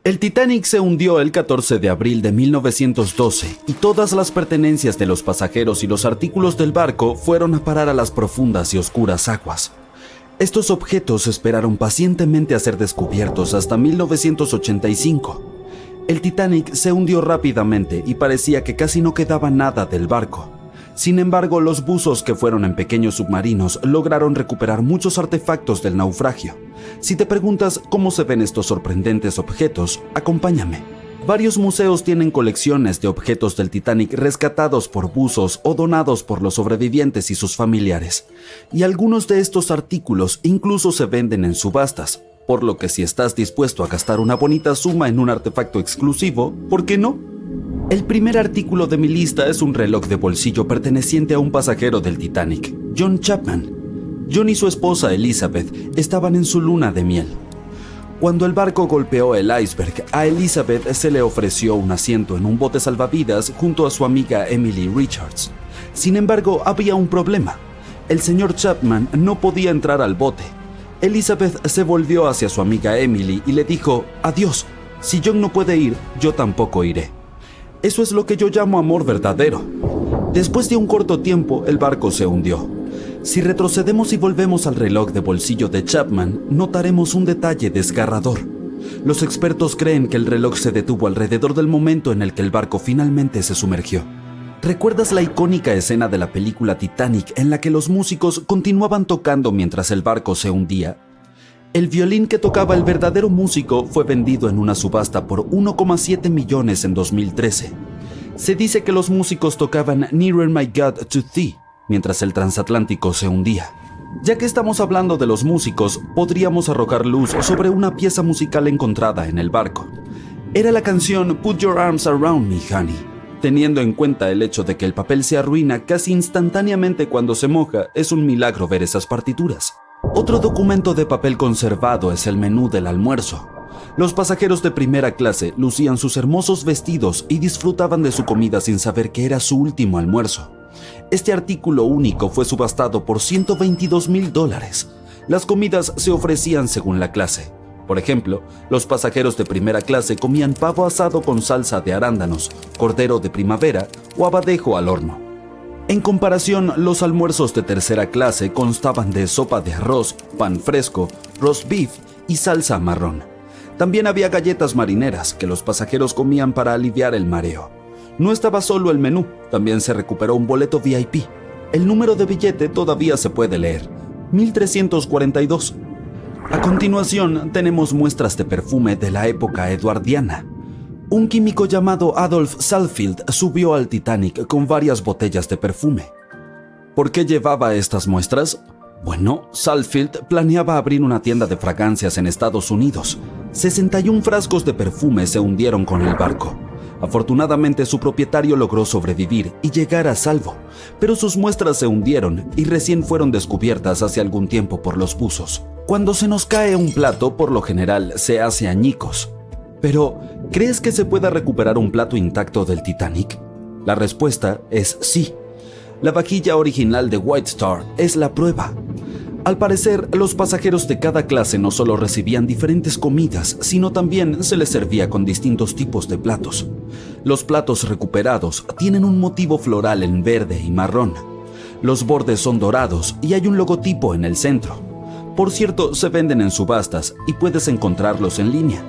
El Titanic se hundió el 14 de abril de 1912 y todas las pertenencias de los pasajeros y los artículos del barco fueron a parar a las profundas y oscuras aguas. Estos objetos esperaron pacientemente a ser descubiertos hasta 1985. El Titanic se hundió rápidamente y parecía que casi no quedaba nada del barco. Sin embargo, los buzos que fueron en pequeños submarinos lograron recuperar muchos artefactos del naufragio. Si te preguntas cómo se ven estos sorprendentes objetos, acompáñame. Varios museos tienen colecciones de objetos del Titanic rescatados por buzos o donados por los sobrevivientes y sus familiares. Y algunos de estos artículos incluso se venden en subastas, por lo que si estás dispuesto a gastar una bonita suma en un artefacto exclusivo, ¿por qué no? El primer artículo de mi lista es un reloj de bolsillo perteneciente a un pasajero del Titanic, John Chapman. John y su esposa Elizabeth estaban en su luna de miel. Cuando el barco golpeó el iceberg, a Elizabeth se le ofreció un asiento en un bote salvavidas junto a su amiga Emily Richards. Sin embargo, había un problema. El señor Chapman no podía entrar al bote. Elizabeth se volvió hacia su amiga Emily y le dijo: «Adiós, si John no puede ir, yo tampoco iré». Eso es lo que yo llamo amor verdadero. Después de un corto tiempo, el barco se hundió. Si retrocedemos y volvemos al reloj de bolsillo de Chapman, notaremos un detalle desgarrador. Los expertos creen que el reloj se detuvo alrededor del momento en el que el barco finalmente se sumergió. ¿Recuerdas la icónica escena de la película Titanic en la que los músicos continuaban tocando mientras el barco se hundía? El violín que tocaba el verdadero músico fue vendido en una subasta por 1,7 millones en 2013. Se dice que los músicos tocaban Nearer My God to Thee mientras el transatlántico se hundía. Ya que estamos hablando de los músicos, podríamos arrojar luz sobre una pieza musical encontrada en el barco. Era la canción Put Your Arms Around Me, Honey. Teniendo en cuenta el hecho de que el papel se arruina casi instantáneamente cuando se moja, es un milagro ver esas partituras. Otro documento de papel conservado es el menú del almuerzo. Los pasajeros de primera clase lucían sus hermosos vestidos y disfrutaban de su comida sin saber que era su último almuerzo. Este artículo único fue subastado por $122,000. Las comidas se ofrecían según la clase. Por ejemplo, los pasajeros de primera clase comían pavo asado con salsa de arándanos, cordero de primavera o abadejo al horno. En comparación, los almuerzos de tercera clase constaban de sopa de arroz, pan fresco, roast beef y salsa marrón. También había galletas marineras que los pasajeros comían para aliviar el mareo. No estaba solo el menú, también se recuperó un boleto VIP. El número de billete todavía se puede leer: 1342. A continuación, tenemos muestras de perfume de la época eduardiana. Un químico llamado Adolf Salfield subió al Titanic con varias botellas de perfume. ¿Por qué llevaba estas muestras? Bueno, Salfield planeaba abrir una tienda de fragancias en Estados Unidos. 61 frascos de perfume se hundieron con el barco. Afortunadamente, su propietario logró sobrevivir y llegar a salvo, pero sus muestras se hundieron y recién fueron descubiertas hace algún tiempo por los buzos. Cuando se nos cae un plato, por lo general se hace añicos. Pero, ¿crees que se pueda recuperar un plato intacto del Titanic? La respuesta es sí. La vajilla original de White Star es la prueba. Al parecer, los pasajeros de cada clase no solo recibían diferentes comidas, sino también se les servía con distintos tipos de platos. Los platos recuperados tienen un motivo floral en verde y marrón. Los bordes son dorados y hay un logotipo en el centro. Por cierto, se venden en subastas y puedes encontrarlos en línea.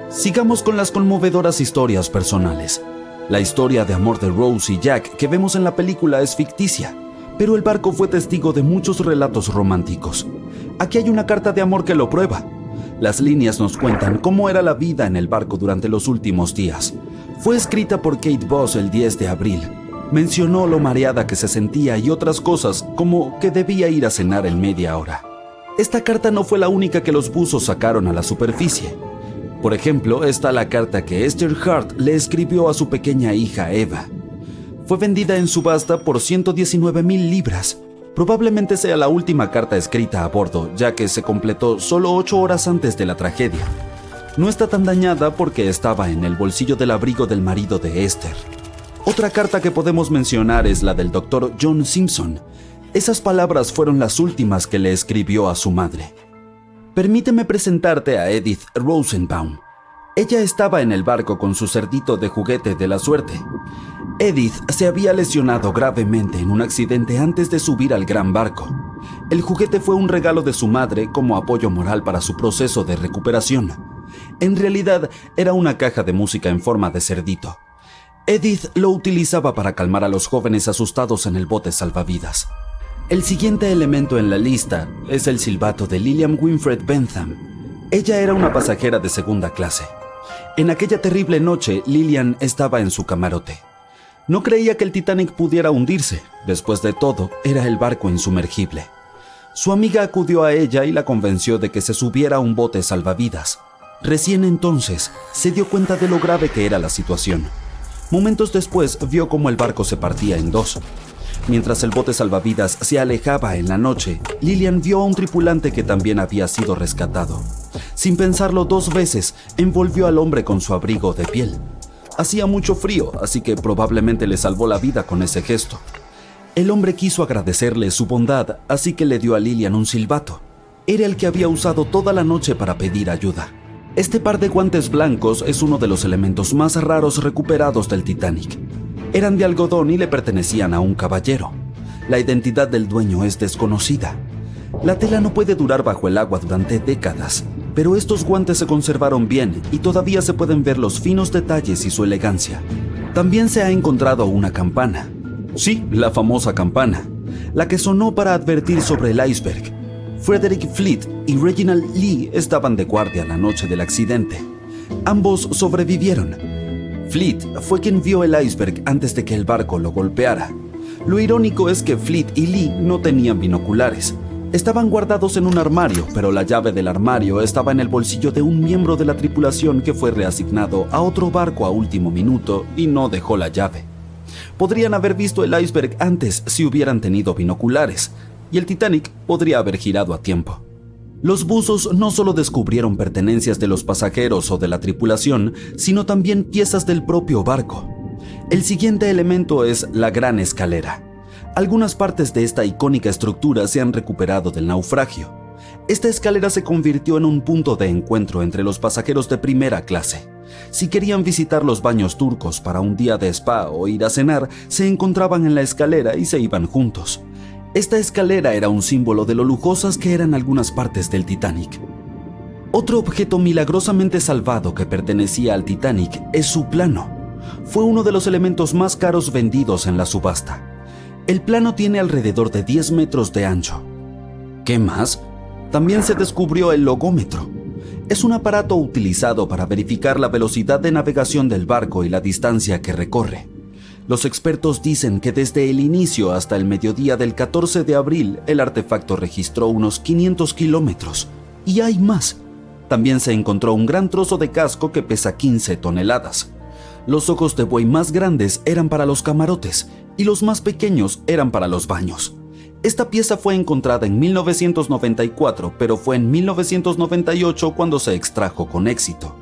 Sigamos con las conmovedoras historias personales. La historia de amor de Rose y Jack que vemos en la película es ficticia, pero el barco fue testigo de muchos relatos románticos. Aquí hay una carta de amor que lo prueba. Las líneas nos cuentan cómo era la vida en el barco durante los últimos días. Fue escrita por Kate Boss el 10 de abril. Mencionó lo mareada que se sentía y otras cosas, como que debía ir a cenar en media hora. Esta carta no fue la única que los buzos sacaron a la superficie. Por ejemplo, está la carta que Esther Hart le escribió a su pequeña hija Eva. Fue vendida en subasta por 119,000 libras. Probablemente sea la última carta escrita a bordo, ya que se completó solo 8 horas antes de la tragedia. No está tan dañada porque estaba en el bolsillo del abrigo del marido de Esther. Otra carta que podemos mencionar es la del Dr. John Simpson. Esas palabras fueron las últimas que le escribió a su madre. Permíteme presentarte a Edith Rosenbaum. Ella estaba en el barco con su cerdito de juguete de la suerte. Edith se había lesionado gravemente en un accidente antes de subir al gran barco. El juguete fue un regalo de su madre como apoyo moral para su proceso de recuperación. En realidad, era una caja de música en forma de cerdito. Edith lo utilizaba para calmar a los jóvenes asustados en el bote salvavidas. El siguiente elemento en la lista es el silbato de Lillian Winfred Bentham. Ella era una pasajera de segunda clase. En aquella terrible noche, Lillian estaba en su camarote. No creía que el Titanic pudiera hundirse. Después de todo, era el barco insumergible. Su amiga acudió a ella y la convenció de que se subiera a un bote salvavidas. Recién entonces se dio cuenta de lo grave que era la situación. Momentos después vio cómo el barco se partía en dos. Mientras el bote salvavidas se alejaba en la noche, Lillian vio a un tripulante que también había sido rescatado. Sin pensarlo dos veces, envolvió al hombre con su abrigo de piel. Hacía mucho frío, así que probablemente le salvó la vida con ese gesto. El hombre quiso agradecerle su bondad, así que le dio a Lillian un silbato. Era el que había usado toda la noche para pedir ayuda. Este par de guantes blancos es uno de los elementos más raros recuperados del Titanic. Eran de algodón y le pertenecían a un caballero. La identidad del dueño es desconocida. La tela no puede durar bajo el agua durante décadas, pero estos guantes se conservaron bien y todavía se pueden ver los finos detalles y su elegancia. También se ha encontrado una campana. Sí, la famosa campana, la que sonó para advertir sobre el iceberg. Frederick Fleet y Reginald Lee estaban de guardia la noche del accidente. Ambos sobrevivieron. Fleet fue quien vio el iceberg antes de que el barco lo golpeara. Lo irónico es que Fleet y Lee no tenían binoculares. Estaban guardados en un armario, pero la llave del armario estaba en el bolsillo de un miembro de la tripulación que fue reasignado a otro barco a último minuto y no dejó la llave. Podrían haber visto el iceberg antes si hubieran tenido binoculares, y el Titanic podría haber girado a tiempo. Los buzos no solo descubrieron pertenencias de los pasajeros o de la tripulación, sino también piezas del propio barco. El siguiente elemento es la Gran Escalera. Algunas partes de esta icónica estructura se han recuperado del naufragio. Esta escalera se convirtió en un punto de encuentro entre los pasajeros de primera clase. Si querían visitar los baños turcos para un día de spa o ir a cenar, se encontraban en la escalera y se iban juntos. Esta escalera era un símbolo de lo lujosas que eran algunas partes del Titanic. Otro objeto milagrosamente salvado que pertenecía al Titanic es su plano. Fue uno de los elementos más caros vendidos en la subasta. El plano tiene alrededor de 10 metros de ancho. ¿Qué más? También se descubrió el logómetro. Es un aparato utilizado para verificar la velocidad de navegación del barco y la distancia que recorre. Los expertos dicen que desde el inicio hasta el mediodía del 14 de abril, el artefacto registró unos 500 kilómetros. Y hay más. También se encontró un gran trozo de casco que pesa 15 toneladas. Los ojos de buey más grandes eran para los camarotes y los más pequeños eran para los baños. Esta pieza fue encontrada en 1994, pero fue en 1998 cuando se extrajo con éxito.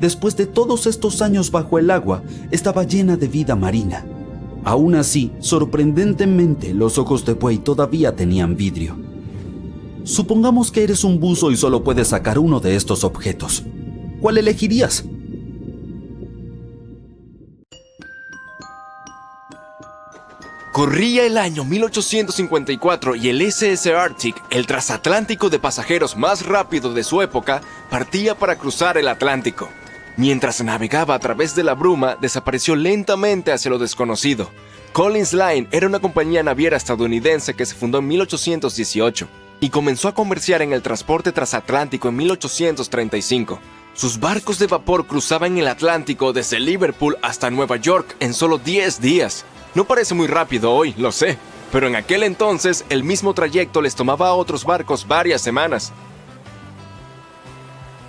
Después de todos estos años bajo el agua, estaba llena de vida marina. Aún así, sorprendentemente, los ojos de buey todavía tenían vidrio. Supongamos que eres un buzo y solo puedes sacar uno de estos objetos. ¿Cuál elegirías? Corría el año 1854 y el SS Arctic, el transatlántico de pasajeros más rápido de su época, partía para cruzar el Atlántico. Mientras navegaba a través de la bruma, desapareció lentamente hacia lo desconocido. Collins Line era una compañía naviera estadounidense que se fundó en 1818 y comenzó a comerciar en el transporte transatlántico en 1835. Sus barcos de vapor cruzaban el Atlántico desde Liverpool hasta Nueva York en solo 10 días. No parece muy rápido hoy, lo sé, pero en aquel entonces el mismo trayecto les tomaba a otros barcos varias semanas.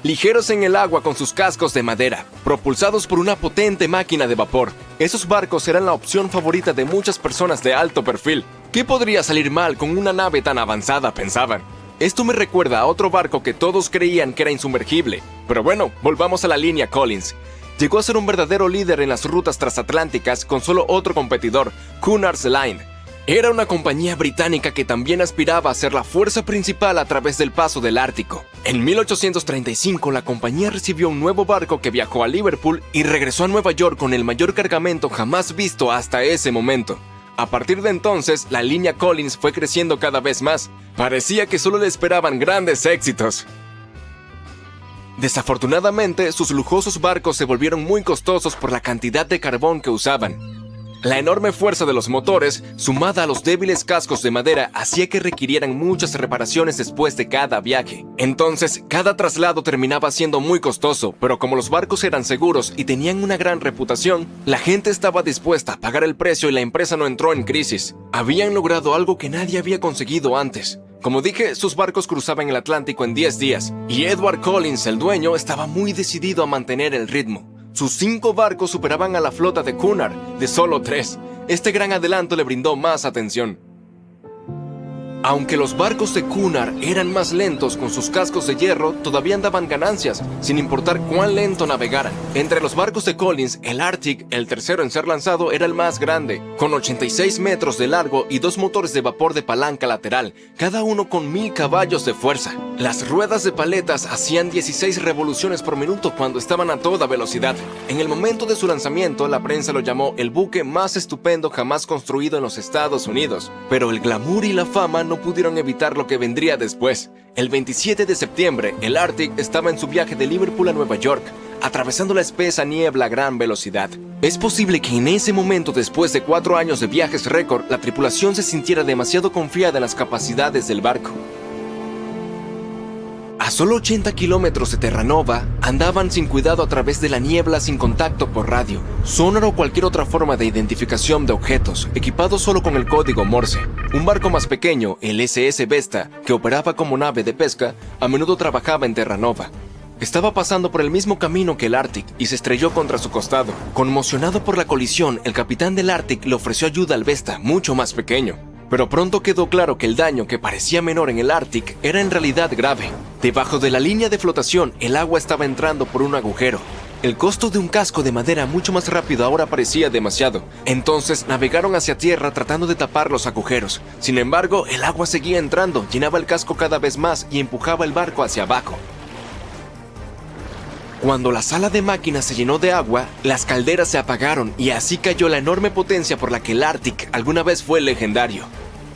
Ligeros en el agua con sus cascos de madera, propulsados por una potente máquina de vapor, esos barcos eran la opción favorita de muchas personas de alto perfil. ¿Qué podría salir mal con una nave tan avanzada?, pensaban. Esto me recuerda a otro barco que todos creían que era insumergible. Pero bueno, volvamos a la línea Collins. Llegó a ser un verdadero líder en las rutas transatlánticas con solo otro competidor, Cunard's Line. Era una compañía británica que también aspiraba a ser la fuerza principal a través del paso del Ártico. En 1835, la compañía recibió un nuevo barco que viajó a Liverpool y regresó a Nueva York con el mayor cargamento jamás visto hasta ese momento. A partir de entonces, la línea Collins fue creciendo cada vez más. Parecía que solo le esperaban grandes éxitos. Desafortunadamente, sus lujosos barcos se volvieron muy costosos por la cantidad de carbón que usaban. La enorme fuerza de los motores, sumada a los débiles cascos de madera, hacía que requirieran muchas reparaciones después de cada viaje. Entonces, cada traslado terminaba siendo muy costoso, pero como los barcos eran seguros y tenían una gran reputación, la gente estaba dispuesta a pagar el precio y la empresa no entró en crisis. Habían logrado algo que nadie había conseguido antes. Como dije, sus barcos cruzaban el Atlántico en 10 días, y Edward Collins, el dueño, estaba muy decidido a mantener el ritmo. Sus 5 barcos superaban a la flota de Cunard, de solo 3. Este gran adelanto le brindó más atención. Aunque los barcos de Cunard eran más lentos con sus cascos de hierro, todavía daban ganancias, sin importar cuán lento navegaran. Entre los barcos de Collins, el Arctic, el tercero en ser lanzado, era el más grande, con 86 metros de largo y 2 motores de vapor de palanca lateral, cada uno con 1000 caballos de fuerza. Las ruedas de paletas hacían 16 revoluciones por minuto cuando estaban a toda velocidad. En el momento de su lanzamiento, la prensa lo llamó el buque más estupendo jamás construido en los Estados Unidos. Pero el glamour y la fama no pudieron evitar lo que vendría después. El 27 de septiembre, el Arctic estaba en su viaje de Liverpool a Nueva York, atravesando la espesa niebla a gran velocidad. Es posible que en ese momento, después de 4 años de viajes récord, la tripulación se sintiera demasiado confiada en las capacidades del barco. A solo 80 kilómetros de Terranova, andaban sin cuidado a través de la niebla sin contacto por radio, sonar o cualquier otra forma de identificación de objetos, equipados solo con el código Morse. Un barco más pequeño, el SS Vesta, que operaba como nave de pesca, a menudo trabajaba en Terranova. Estaba pasando por el mismo camino que el Arctic y se estrelló contra su costado. Conmocionado por la colisión, el capitán del Arctic le ofreció ayuda al Vesta, mucho más pequeño. Pero pronto quedó claro que el daño, que parecía menor en el Arctic, era en realidad grave. Debajo de la línea de flotación, el agua estaba entrando por un agujero. El costo de un casco de madera mucho más rápido ahora parecía demasiado. Entonces navegaron hacia tierra tratando de tapar los agujeros. Sin embargo, el agua seguía entrando, llenaba el casco cada vez más y empujaba el barco hacia abajo. Cuando la sala de máquinas se llenó de agua, las calderas se apagaron y así cayó la enorme potencia por la que el Arctic alguna vez fue legendario.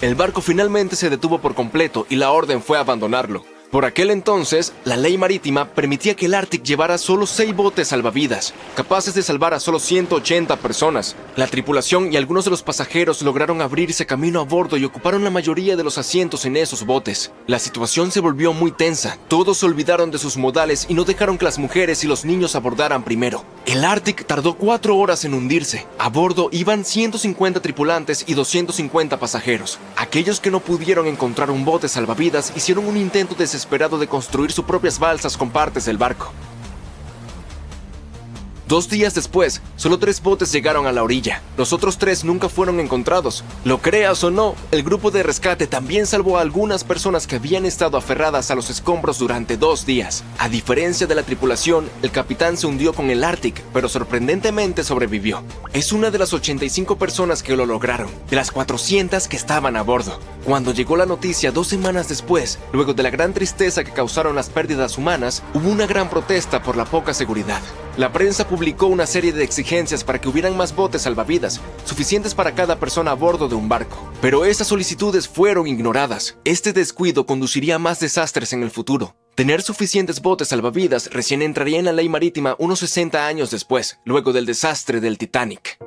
El barco finalmente se detuvo por completo y la orden fue abandonarlo. Por aquel entonces, la ley marítima permitía que el Arctic llevara solo 6 botes salvavidas, capaces de salvar a solo 180 personas. La tripulación y algunos de los pasajeros lograron abrirse camino a bordo y ocuparon la mayoría de los asientos en esos botes. La situación se volvió muy tensa, todos se olvidaron de sus modales y no dejaron que las mujeres y los niños abordaran primero. El Arctic tardó 4 horas en hundirse. A bordo iban 150 tripulantes y 250 pasajeros. Aquellos que no pudieron encontrar un bote salvavidas hicieron un intento desesperado de construir sus propias balsas con partes del barco. 2 días después, solo 3 botes llegaron a la orilla. Los otros 3 nunca fueron encontrados. Lo creas o no, el grupo de rescate también salvó a algunas personas que habían estado aferradas a los escombros durante 2 días. A diferencia de la tripulación, el capitán se hundió con el Arctic, pero sorprendentemente sobrevivió. Es una de las 85 personas que lo lograron, de las 400 que estaban a bordo. Cuando llegó la noticia 2 semanas después, luego de la gran tristeza que causaron las pérdidas humanas, hubo una gran protesta por la poca seguridad. La prensa publicó una serie de exigencias para que hubieran más botes salvavidas, suficientes para cada persona a bordo de un barco. Pero esas solicitudes fueron ignoradas. Este descuido conduciría a más desastres en el futuro. Tener suficientes botes salvavidas recién entraría en la ley marítima unos 60 años después, luego del desastre del Titanic.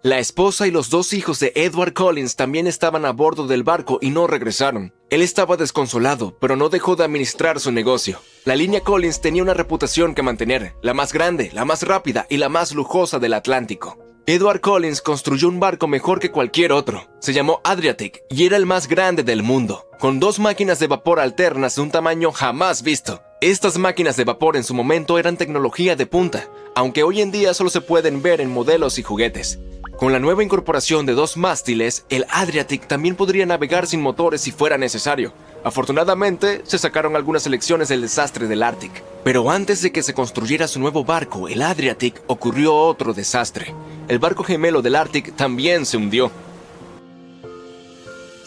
La esposa y los 2 hijos de Edward Collins también estaban a bordo del barco y no regresaron. Él estaba desconsolado, pero no dejó de administrar su negocio. La línea Collins tenía una reputación que mantener, la más grande, la más rápida y la más lujosa del Atlántico. Edward Collins construyó un barco mejor que cualquier otro. Se llamó Adriatic y era el más grande del mundo, con 2 máquinas de vapor alternas de un tamaño jamás visto. Estas máquinas de vapor en su momento eran tecnología de punta, aunque hoy en día solo se pueden ver en modelos y juguetes. Con la nueva incorporación de 2 mástiles, el Adriatic también podría navegar sin motores si fuera necesario. Afortunadamente, se sacaron algunas lecciones del desastre del Arctic. Pero antes de que se construyera su nuevo barco, el Adriatic, ocurrió otro desastre. El barco gemelo del Arctic también se hundió.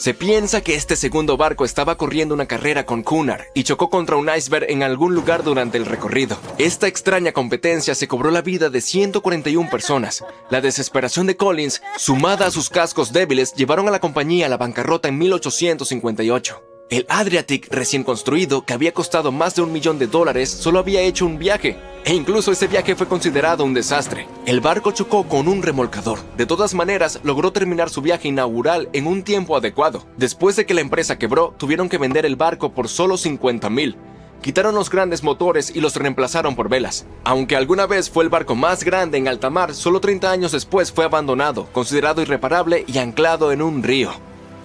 Se piensa que este segundo barco estaba corriendo una carrera con Cunard y chocó contra un iceberg en algún lugar durante el recorrido. Esta extraña competencia se cobró la vida de 141 personas. La desesperación de Collins, sumada a sus cascos débiles, llevaron a la compañía a la bancarrota en 1858. El Adriatic recién construido, que había costado más de $1 millón, solo había hecho un viaje. E incluso ese viaje fue considerado un desastre. El barco chocó con un remolcador. De todas maneras, logró terminar su viaje inaugural en un tiempo adecuado. Después de que la empresa quebró, tuvieron que vender el barco por solo $50,000. Quitaron los grandes motores y los reemplazaron por velas. Aunque alguna vez fue el barco más grande en alta mar, solo 30 años después fue abandonado, considerado irreparable y anclado en un río.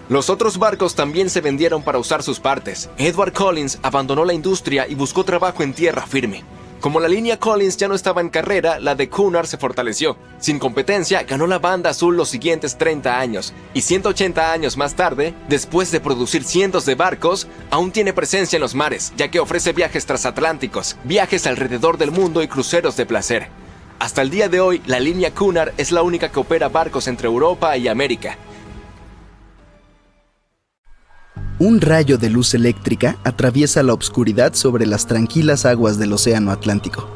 Los otros barcos también se vendieron para usar sus partes. Edward Collins abandonó la industria y buscó trabajo en tierra firme. Como la línea Collins ya no estaba en carrera, la de Cunard se fortaleció. Sin competencia, ganó la banda azul los siguientes 30 años. Y 180 años más tarde, después de producir cientos de barcos, aún tiene presencia en los mares, ya que ofrece viajes transatlánticos, viajes alrededor del mundo y cruceros de placer. Hasta el día de hoy, la línea Cunard es la única que opera barcos entre Europa y América. Un rayo de luz eléctrica atraviesa la oscuridad sobre las tranquilas aguas del Océano Atlántico.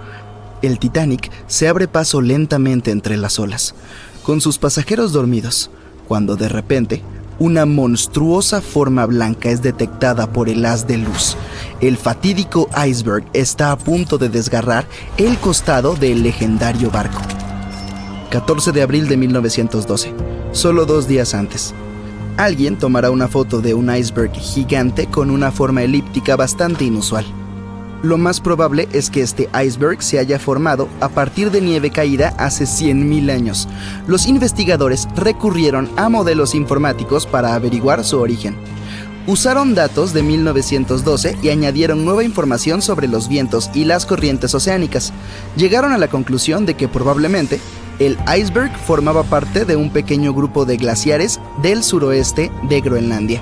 El Titanic se abre paso lentamente entre las olas, con sus pasajeros dormidos, cuando de repente una monstruosa forma blanca es detectada por el haz de luz. El fatídico iceberg está a punto de desgarrar el costado del legendario barco. 14 de abril de 1912, solo 2 días antes. Alguien tomará una foto de un iceberg gigante con una forma elíptica bastante inusual. Lo más probable es que este iceberg se haya formado a partir de nieve caída hace 100.000 años. Los investigadores recurrieron a modelos informáticos para averiguar su origen. Usaron datos de 1912 y añadieron nueva información sobre los vientos y las corrientes oceánicas. Llegaron a la conclusión de que probablemente el iceberg formaba parte de un pequeño grupo de glaciares del suroeste de Groenlandia.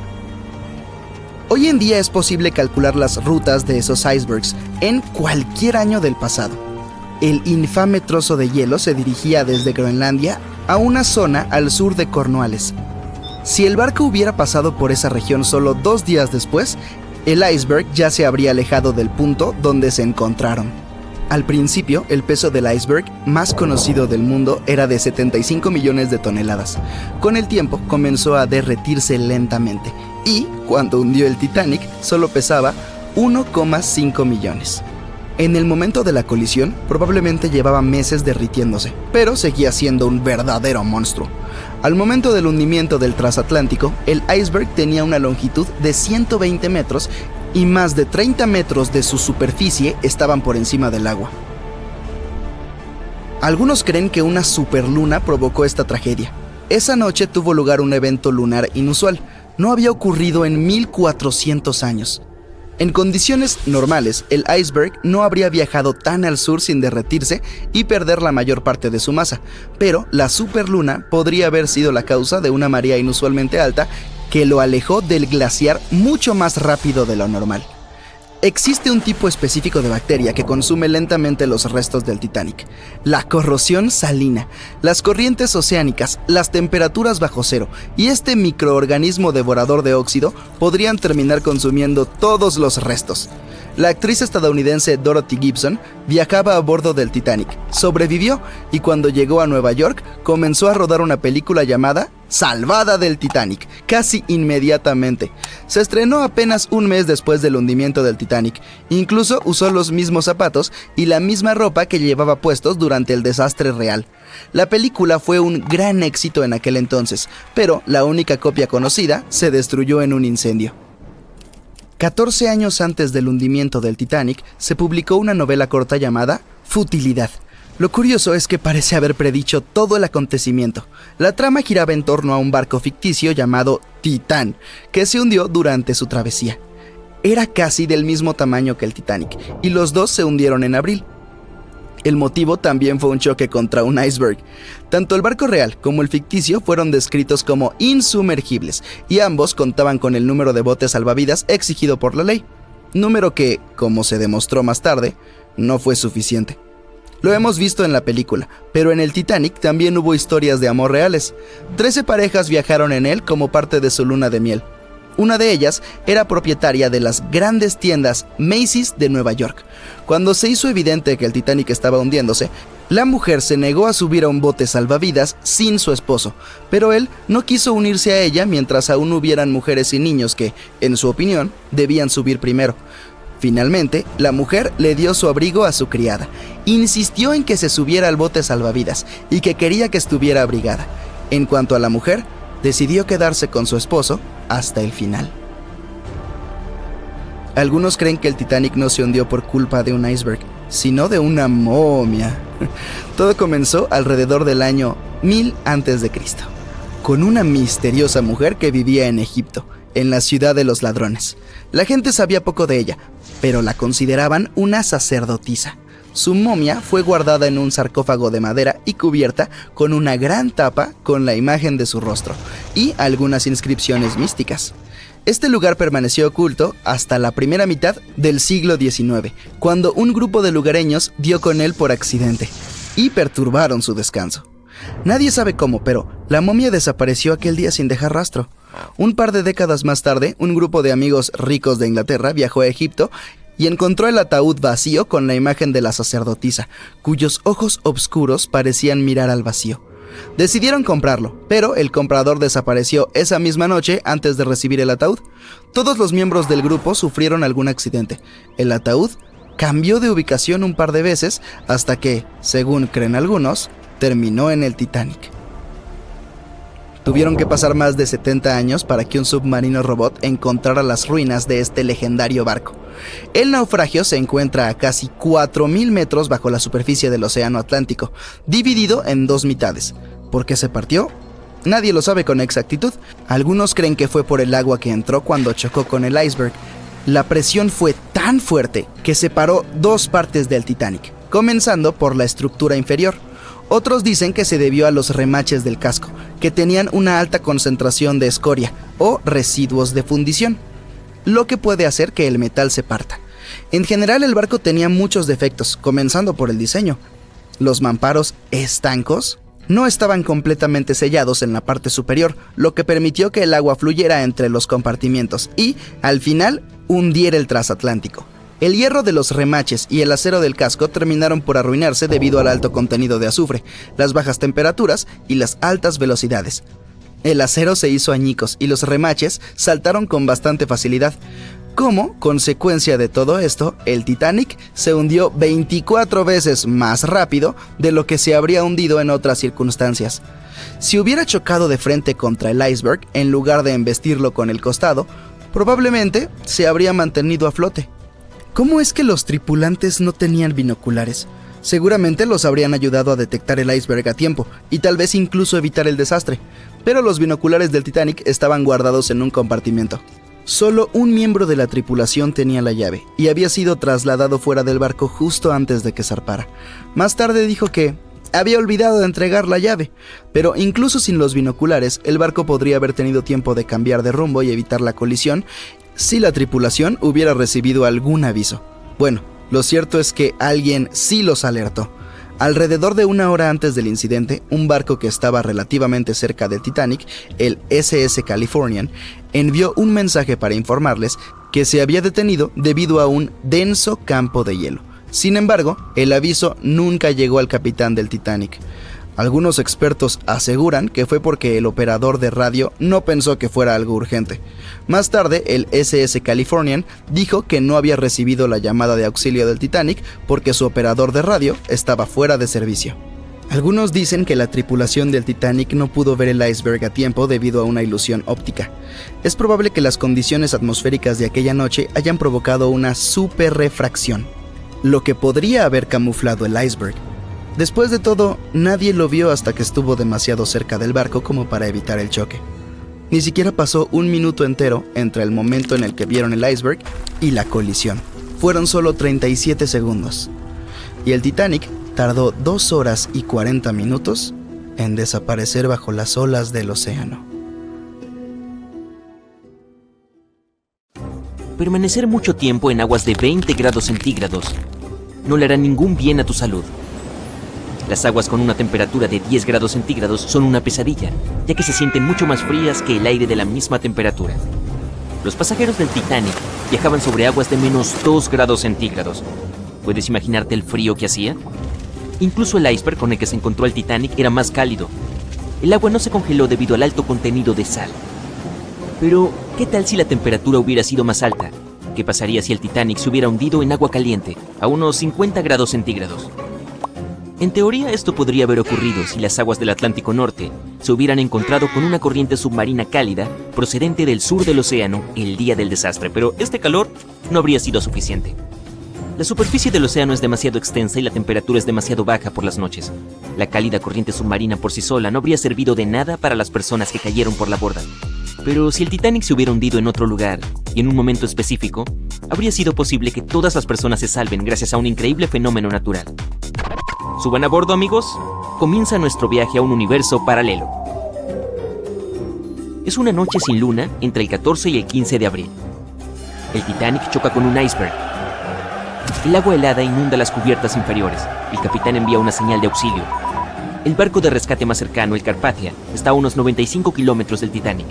Hoy en día es posible calcular las rutas de esos icebergs en cualquier año del pasado. El infame trozo de hielo se dirigía desde Groenlandia a una zona al sur de Cornualles. Si el barco hubiera pasado por esa región solo 2 días después, el iceberg ya se habría alejado del punto donde se encontraron. Al principio, el peso del iceberg más conocido del mundo era de 75 millones de toneladas. Con el tiempo, comenzó a derretirse lentamente y, cuando hundió el Titanic, solo pesaba 1,5 millones. En el momento de la colisión, probablemente llevaba meses derritiéndose, pero seguía siendo un verdadero monstruo. Al momento del hundimiento del transatlántico, el iceberg tenía una longitud de 120 metros y más de 30 metros de su superficie estaban por encima del agua. Algunos creen que una superluna provocó esta tragedia. Esa noche tuvo lugar un evento lunar inusual. No había ocurrido en 1400 años. En condiciones normales, el iceberg no habría viajado tan al sur sin derretirse y perder la mayor parte de su masa, pero la superluna podría haber sido la causa de una marea inusualmente alta que lo alejó del glaciar mucho más rápido de lo normal. Existe un tipo específico de bacteria que consume lentamente los restos del Titanic: la corrosión salina, las corrientes oceánicas, las temperaturas bajo cero y este microorganismo devorador de óxido podrían terminar consumiendo todos los restos. La actriz estadounidense Dorothy Gibson viajaba a bordo del Titanic, sobrevivió y cuando llegó a Nueva York comenzó a rodar una película llamada Salvada del Titanic, casi inmediatamente. Se estrenó apenas un mes después del hundimiento del Titanic. Incluso usó los mismos zapatos y la misma ropa que llevaba puestos durante el desastre real. La película fue un gran éxito en aquel entonces, pero la única copia conocida se destruyó en un incendio. 14 años antes del hundimiento del Titanic, se publicó una novela corta llamada Futilidad. Lo curioso es que parece haber predicho todo el acontecimiento. La trama giraba en torno a un barco ficticio llamado Titán, que se hundió durante su travesía. Era casi del mismo tamaño que el Titanic, y los dos se hundieron en abril. El motivo también fue un choque contra un iceberg. Tanto el barco real como el ficticio fueron descritos como insumergibles, y ambos contaban con el número de botes salvavidas exigido por la ley. Número que, como se demostró más tarde, no fue suficiente. Lo hemos visto en la película, pero en el Titanic también hubo historias de amor reales. 13 parejas viajaron en él como parte de su luna de miel. Una de ellas era propietaria de las grandes tiendas Macy's de Nueva York. Cuando se hizo evidente que el Titanic estaba hundiéndose, la mujer se negó a subir a un bote salvavidas sin su esposo, pero él no quiso unirse a ella mientras aún hubieran mujeres y niños que, en su opinión, debían subir primero. Finalmente, la mujer le dio su abrigo a su criada, insistió en que se subiera al bote salvavidas y que quería que estuviera abrigada. En cuanto a la mujer, decidió quedarse con su esposo hasta el final. Algunos creen que el Titanic no se hundió por culpa de un iceberg, sino de una momia. Todo comenzó alrededor del año 1000 a.C., con una misteriosa mujer que vivía en Egipto, en la ciudad de los ladrones. La gente sabía poco de ella, pero la consideraban una sacerdotisa. Su momia fue guardada en un sarcófago de madera y cubierta con una gran tapa con la imagen de su rostro y algunas inscripciones místicas. Este lugar permaneció oculto hasta la primera mitad del siglo XIX, cuando un grupo de lugareños dio con él por accidente y perturbaron su descanso. Nadie sabe cómo, pero la momia desapareció aquel día sin dejar rastro. Un par de décadas más tarde, un grupo de amigos ricos de Inglaterra viajó a Egipto y encontró el ataúd vacío con la imagen de la sacerdotisa, cuyos ojos oscuros parecían mirar al vacío. Decidieron comprarlo, pero el comprador desapareció esa misma noche antes de recibir el ataúd. Todos los miembros del grupo sufrieron algún accidente. El ataúd cambió de ubicación un par de veces hasta que, según creen algunos, terminó en el Titanic. Tuvieron que pasar más de 70 años para que un submarino robot encontrara las ruinas de este legendario barco. El naufragio se encuentra a casi 4.000 metros bajo la superficie del Océano Atlántico, dividido en dos mitades. ¿Por qué se partió? Nadie lo sabe con exactitud. Algunos creen que fue por el agua que entró cuando chocó con el iceberg. La presión fue tan fuerte que separó dos partes del Titanic, comenzando por la estructura inferior. Otros dicen que se debió a los remaches del casco, que tenían una alta concentración de escoria o residuos de fundición, lo que puede hacer que el metal se parta. En general, el barco tenía muchos defectos, comenzando por el diseño. Los mamparos estancos no estaban completamente sellados en la parte superior, lo que permitió que el agua fluyera entre los compartimientos y, al final, hundiera el transatlántico. El hierro de los remaches y el acero del casco terminaron por arruinarse debido al alto contenido de azufre, las bajas temperaturas y las altas velocidades. El acero se hizo añicos y los remaches saltaron con bastante facilidad. Como consecuencia de todo esto, el Titanic se hundió 24 veces más rápido de lo que se habría hundido en otras circunstancias. Si hubiera chocado de frente contra el iceberg en lugar de embestirlo con el costado, probablemente se habría mantenido a flote. ¿Cómo es que los tripulantes no tenían binoculares? Seguramente los habrían ayudado a detectar el iceberg a tiempo y tal vez incluso evitar el desastre, pero los binoculares del Titanic estaban guardados en un compartimento. Solo un miembro de la tripulación tenía la llave y había sido trasladado fuera del barco justo antes de que zarpara. Más tarde dijo que había olvidado de entregar la llave, pero incluso sin los binoculares, el barco podría haber tenido tiempo de cambiar de rumbo y evitar la colisión si la tripulación hubiera recibido algún aviso. Bueno, lo cierto es que alguien sí los alertó. Alrededor de una hora antes del incidente, un barco que estaba relativamente cerca del Titanic, el SS Californian, envió un mensaje para informarles que se había detenido debido a un denso campo de hielo. Sin embargo, el aviso nunca llegó al capitán del Titanic. Algunos expertos aseguran que fue porque el operador de radio no pensó que fuera algo urgente. Más tarde, el SS Californian dijo que no había recibido la llamada de auxilio del Titanic porque su operador de radio estaba fuera de servicio. Algunos dicen que la tripulación del Titanic no pudo ver el iceberg a tiempo debido a una ilusión óptica. Es probable que las condiciones atmosféricas de aquella noche hayan provocado una superrefracción, lo que podría haber camuflado el iceberg. Después de todo, nadie lo vio hasta que estuvo demasiado cerca del barco como para evitar el choque. Ni siquiera pasó un minuto entero entre el momento en el que vieron el iceberg y la colisión. Fueron solo 37 segundos. Y el Titanic tardó 2 horas y 40 minutos en desaparecer bajo las olas del océano. Permanecer mucho tiempo en aguas de 20 grados centígrados no le hará ningún bien a tu salud. Las aguas con una temperatura de 10 grados centígrados son una pesadilla, ya que se sienten mucho más frías que el aire de la misma temperatura. Los pasajeros del Titanic viajaban sobre aguas de menos 2 grados centígrados. ¿Puedes imaginarte el frío que hacía? Incluso el iceberg con el que se encontró el Titanic era más cálido. El agua no se congeló debido al alto contenido de sal. Pero, ¿qué tal si la temperatura hubiera sido más alta? ¿Qué pasaría si el Titanic se hubiera hundido en agua caliente, a unos 50 grados centígrados? En teoría, esto podría haber ocurrido si las aguas del Atlántico Norte se hubieran encontrado con una corriente submarina cálida procedente del sur del océano el día del desastre, pero este calor no habría sido suficiente. La superficie del océano es demasiado extensa y la temperatura es demasiado baja por las noches. La cálida corriente submarina por sí sola no habría servido de nada para las personas que cayeron por la borda. Pero si el Titanic se hubiera hundido en otro lugar y en un momento específico, habría sido posible que todas las personas se salven gracias a un increíble fenómeno natural. Suban a bordo, amigos. Comienza nuestro viaje a un universo paralelo. Es una noche sin luna entre el 14 y el 15 de abril. El Titanic choca con un iceberg. El agua helada inunda las cubiertas inferiores. El capitán envía una señal de auxilio. El barco de rescate más cercano, el Carpathia, está a unos 95 kilómetros del Titanic.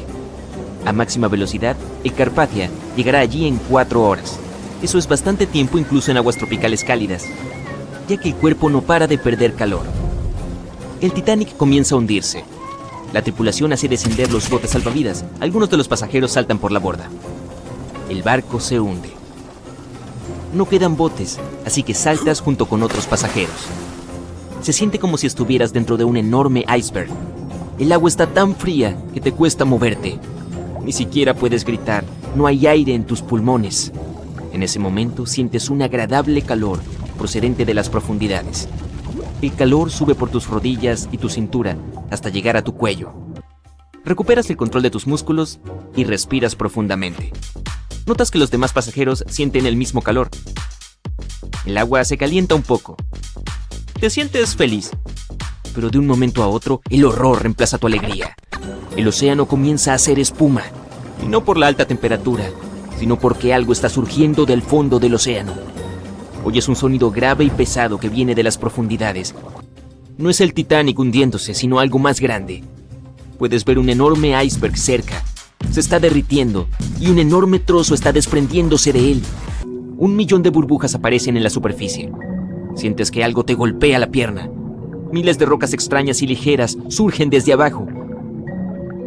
A máxima velocidad, el Carpathia llegará allí en 4 horas. Eso es bastante tiempo incluso en aguas tropicales cálidas, ya que el cuerpo no para de perder calor. El Titanic comienza a hundirse. La tripulación hace descender los botes salvavidas. Algunos de los pasajeros saltan por la borda. El barco se hunde. No quedan botes, así que saltas junto con otros pasajeros. Se siente como si estuvieras dentro de un enorme iceberg. El agua está tan fría que te cuesta moverte. Ni siquiera puedes gritar, no hay aire en tus pulmones. En ese momento sientes un agradable calor procedente de las profundidades. El calor sube por tus rodillas y tu cintura hasta llegar a tu cuello. Recuperas el control de tus músculos y respiras profundamente. Notas que los demás pasajeros sienten el mismo calor. El agua se calienta un poco. Te sientes feliz, pero de un momento a otro el horror reemplaza tu alegría. El océano comienza a hacer espuma, y no por la alta temperatura, sino porque algo está surgiendo del fondo del océano. Oyes un sonido grave y pesado que viene de las profundidades. No es el Titanic hundiéndose, sino algo más grande. Puedes ver un enorme iceberg cerca. Se está derritiendo y un enorme trozo está desprendiéndose de él. 1 millón de burbujas aparecen en la superficie. Sientes que algo te golpea la pierna. Miles de rocas extrañas y ligeras surgen desde abajo.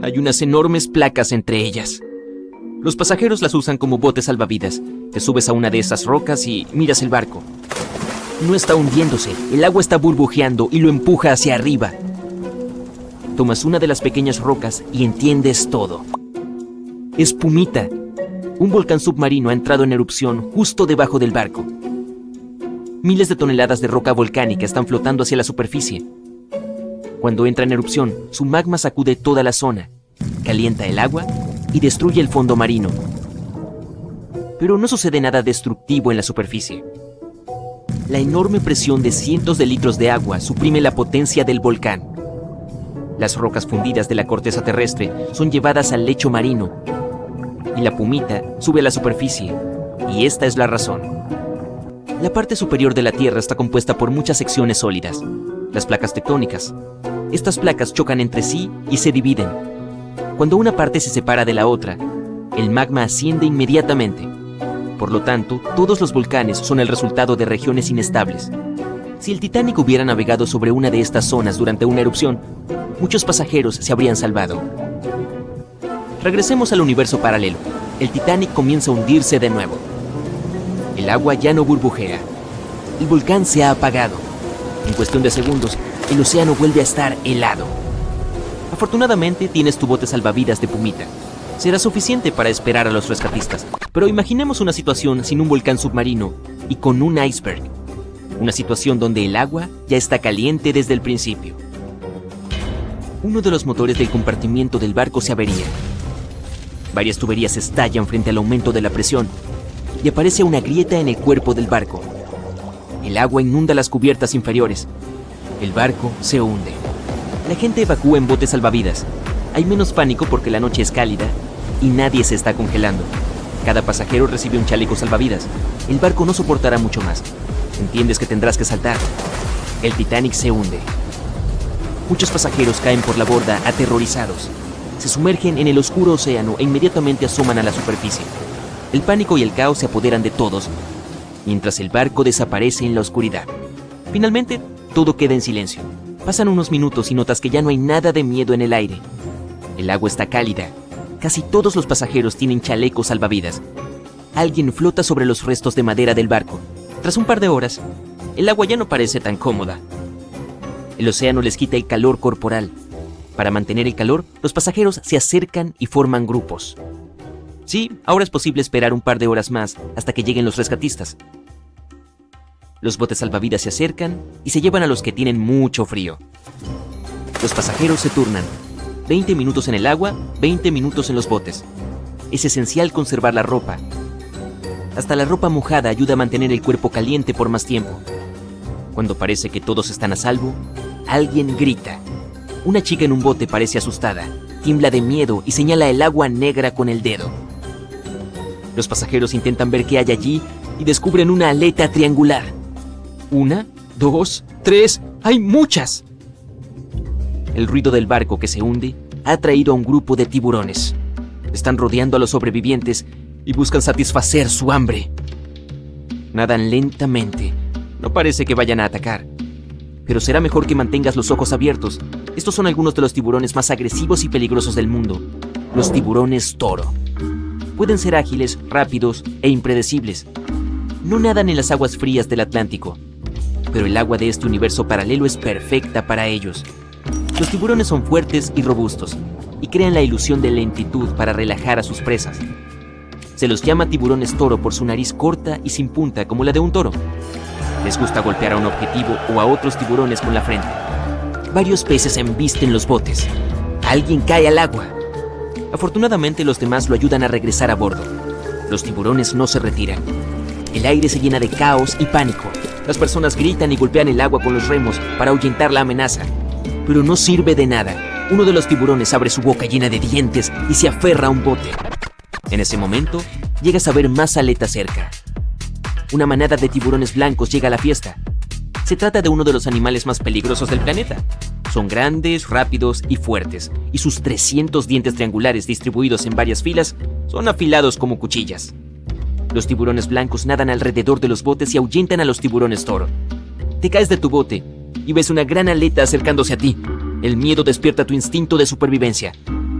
Hay unas enormes placas entre ellas. Los pasajeros las usan como botes salvavidas. Te subes a una de esas rocas y miras el barco. No está hundiéndose, el agua está burbujeando y lo empuja hacia arriba. Tomas una de las pequeñas rocas y entiendes todo. Es Pumita. Un volcán submarino ha entrado en erupción justo debajo del barco. Miles de toneladas de roca volcánica están flotando hacia la superficie. Cuando entra en erupción, su magma sacude toda la zona, calienta el agua y destruye el fondo marino. Pero no sucede nada destructivo en la superficie. La enorme presión de cientos de litros de agua suprime la potencia del volcán. Las rocas fundidas de la corteza terrestre son llevadas al lecho marino y la Pumita sube a la superficie, y esta es la razón. La parte superior de la Tierra está compuesta por muchas secciones sólidas, las placas tectónicas. Estas placas chocan entre sí y se dividen. Cuando una parte se separa de la otra, el magma asciende inmediatamente. Por lo tanto, todos los volcanes son el resultado de regiones inestables. Si el Titanic hubiera navegado sobre una de estas zonas durante una erupción, muchos pasajeros se habrían salvado. Regresemos al universo paralelo. El Titanic comienza a hundirse de nuevo. El agua ya no burbujea. El volcán se ha apagado. En cuestión de segundos, el océano vuelve a estar helado. Afortunadamente, tienes tu bote salvavidas de Pumita. Será suficiente para esperar a los rescatistas. Pero imaginemos una situación sin un volcán submarino y con un iceberg. Una situación donde el agua ya está caliente desde el principio. Uno de los motores del compartimiento del barco se avería. Varias tuberías estallan frente al aumento de la presión y aparece una grieta en el cuerpo del barco. El agua inunda las cubiertas inferiores. El barco se hunde. La gente evacúa en botes salvavidas. Hay menos pánico porque la noche es cálida y nadie se está congelando. Cada pasajero recibe un chaleco salvavidas. El barco no soportará mucho más. Entiendes que tendrás que saltar. El Titanic se hunde. Muchos pasajeros caen por la borda aterrorizados. se sumergen en el oscuro océano e inmediatamente asoman a la superficie. El pánico y el caos se apoderan de todos, mientras el barco desaparece en la oscuridad. Finalmente, todo queda en silencio. Pasan unos minutos y notas que ya no hay nada de miedo en el aire. El agua está cálida. Casi todos los pasajeros tienen chalecos salvavidas. Alguien flota sobre los restos de madera del barco. Tras un par de horas, el agua ya no parece tan cómoda. El océano les quita el calor corporal. Para mantener el calor, los pasajeros se acercan y forman grupos. Sí, ahora es posible esperar un par de horas más hasta que lleguen los rescatistas. Los botes salvavidas se acercan y se llevan a los que tienen mucho frío. Los pasajeros se turnan. 20 minutos en el agua, 20 minutos en los botes. Es esencial conservar la ropa. Hasta la ropa mojada ayuda a mantener el cuerpo caliente por más tiempo. Cuando parece que todos están a salvo, alguien grita. Una chica en un bote parece asustada, tiembla de miedo y señala el agua negra con el dedo. Los pasajeros intentan ver qué hay allí y descubren una aleta triangular. 1, 2, 3, ¡hay muchas! El ruido del barco que se hunde ha atraído a un grupo de tiburones. Están rodeando a los sobrevivientes y buscan satisfacer su hambre. Nadan lentamente. No parece que vayan a atacar. Pero será mejor que mantengas los ojos abiertos. Estos son algunos de los tiburones más agresivos y peligrosos del mundo. Los tiburones toro. Pueden ser ágiles, rápidos e impredecibles. No nadan en las aguas frías del Atlántico, pero el agua de este universo paralelo es perfecta para ellos. Los tiburones son fuertes y robustos, y crean la ilusión de lentitud para relajar a sus presas. Se los llama tiburones toro por su nariz corta y sin punta como la de un toro. Les gusta golpear a un objetivo o a otros tiburones con la frente. Varios peces embisten los botes. Alguien cae al agua. Afortunadamente los demás lo ayudan a regresar a bordo. Los tiburones no se retiran. El aire se llena de caos y pánico. Las personas gritan y golpean el agua con los remos para ahuyentar la amenaza. Pero no sirve de nada. Uno de los tiburones abre su boca llena de dientes y se aferra a un bote. En ese momento, llegas a ver más aletas cerca. Una manada de tiburones blancos llega a la fiesta. Se trata de uno de los animales más peligrosos del planeta. Son grandes, rápidos y fuertes, y sus 300 dientes triangulares distribuidos en varias filas son afilados como cuchillas. Los tiburones blancos nadan alrededor de los botes y ahuyentan a los tiburones toro. Te caes de tu bote y ves una gran aleta acercándose a ti. El miedo despierta tu instinto de supervivencia.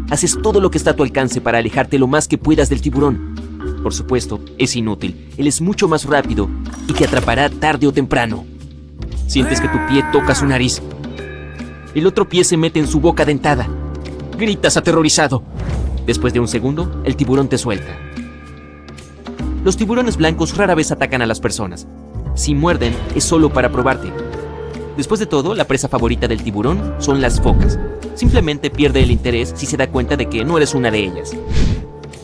Haces todo lo que está a tu alcance para alejarte lo más que puedas del tiburón. Por supuesto, es inútil. Él es mucho más rápido y te atrapará tarde o temprano. Sientes que tu pie toca su nariz. El otro pie se mete en su boca dentada. Gritas aterrorizado. Después de un segundo, el tiburón te suelta. Los tiburones blancos rara vez atacan a las personas. Si muerden, es solo para probarte. Después de todo, la presa favorita del tiburón son las focas. Simplemente pierde el interés si se da cuenta de que no eres una de ellas.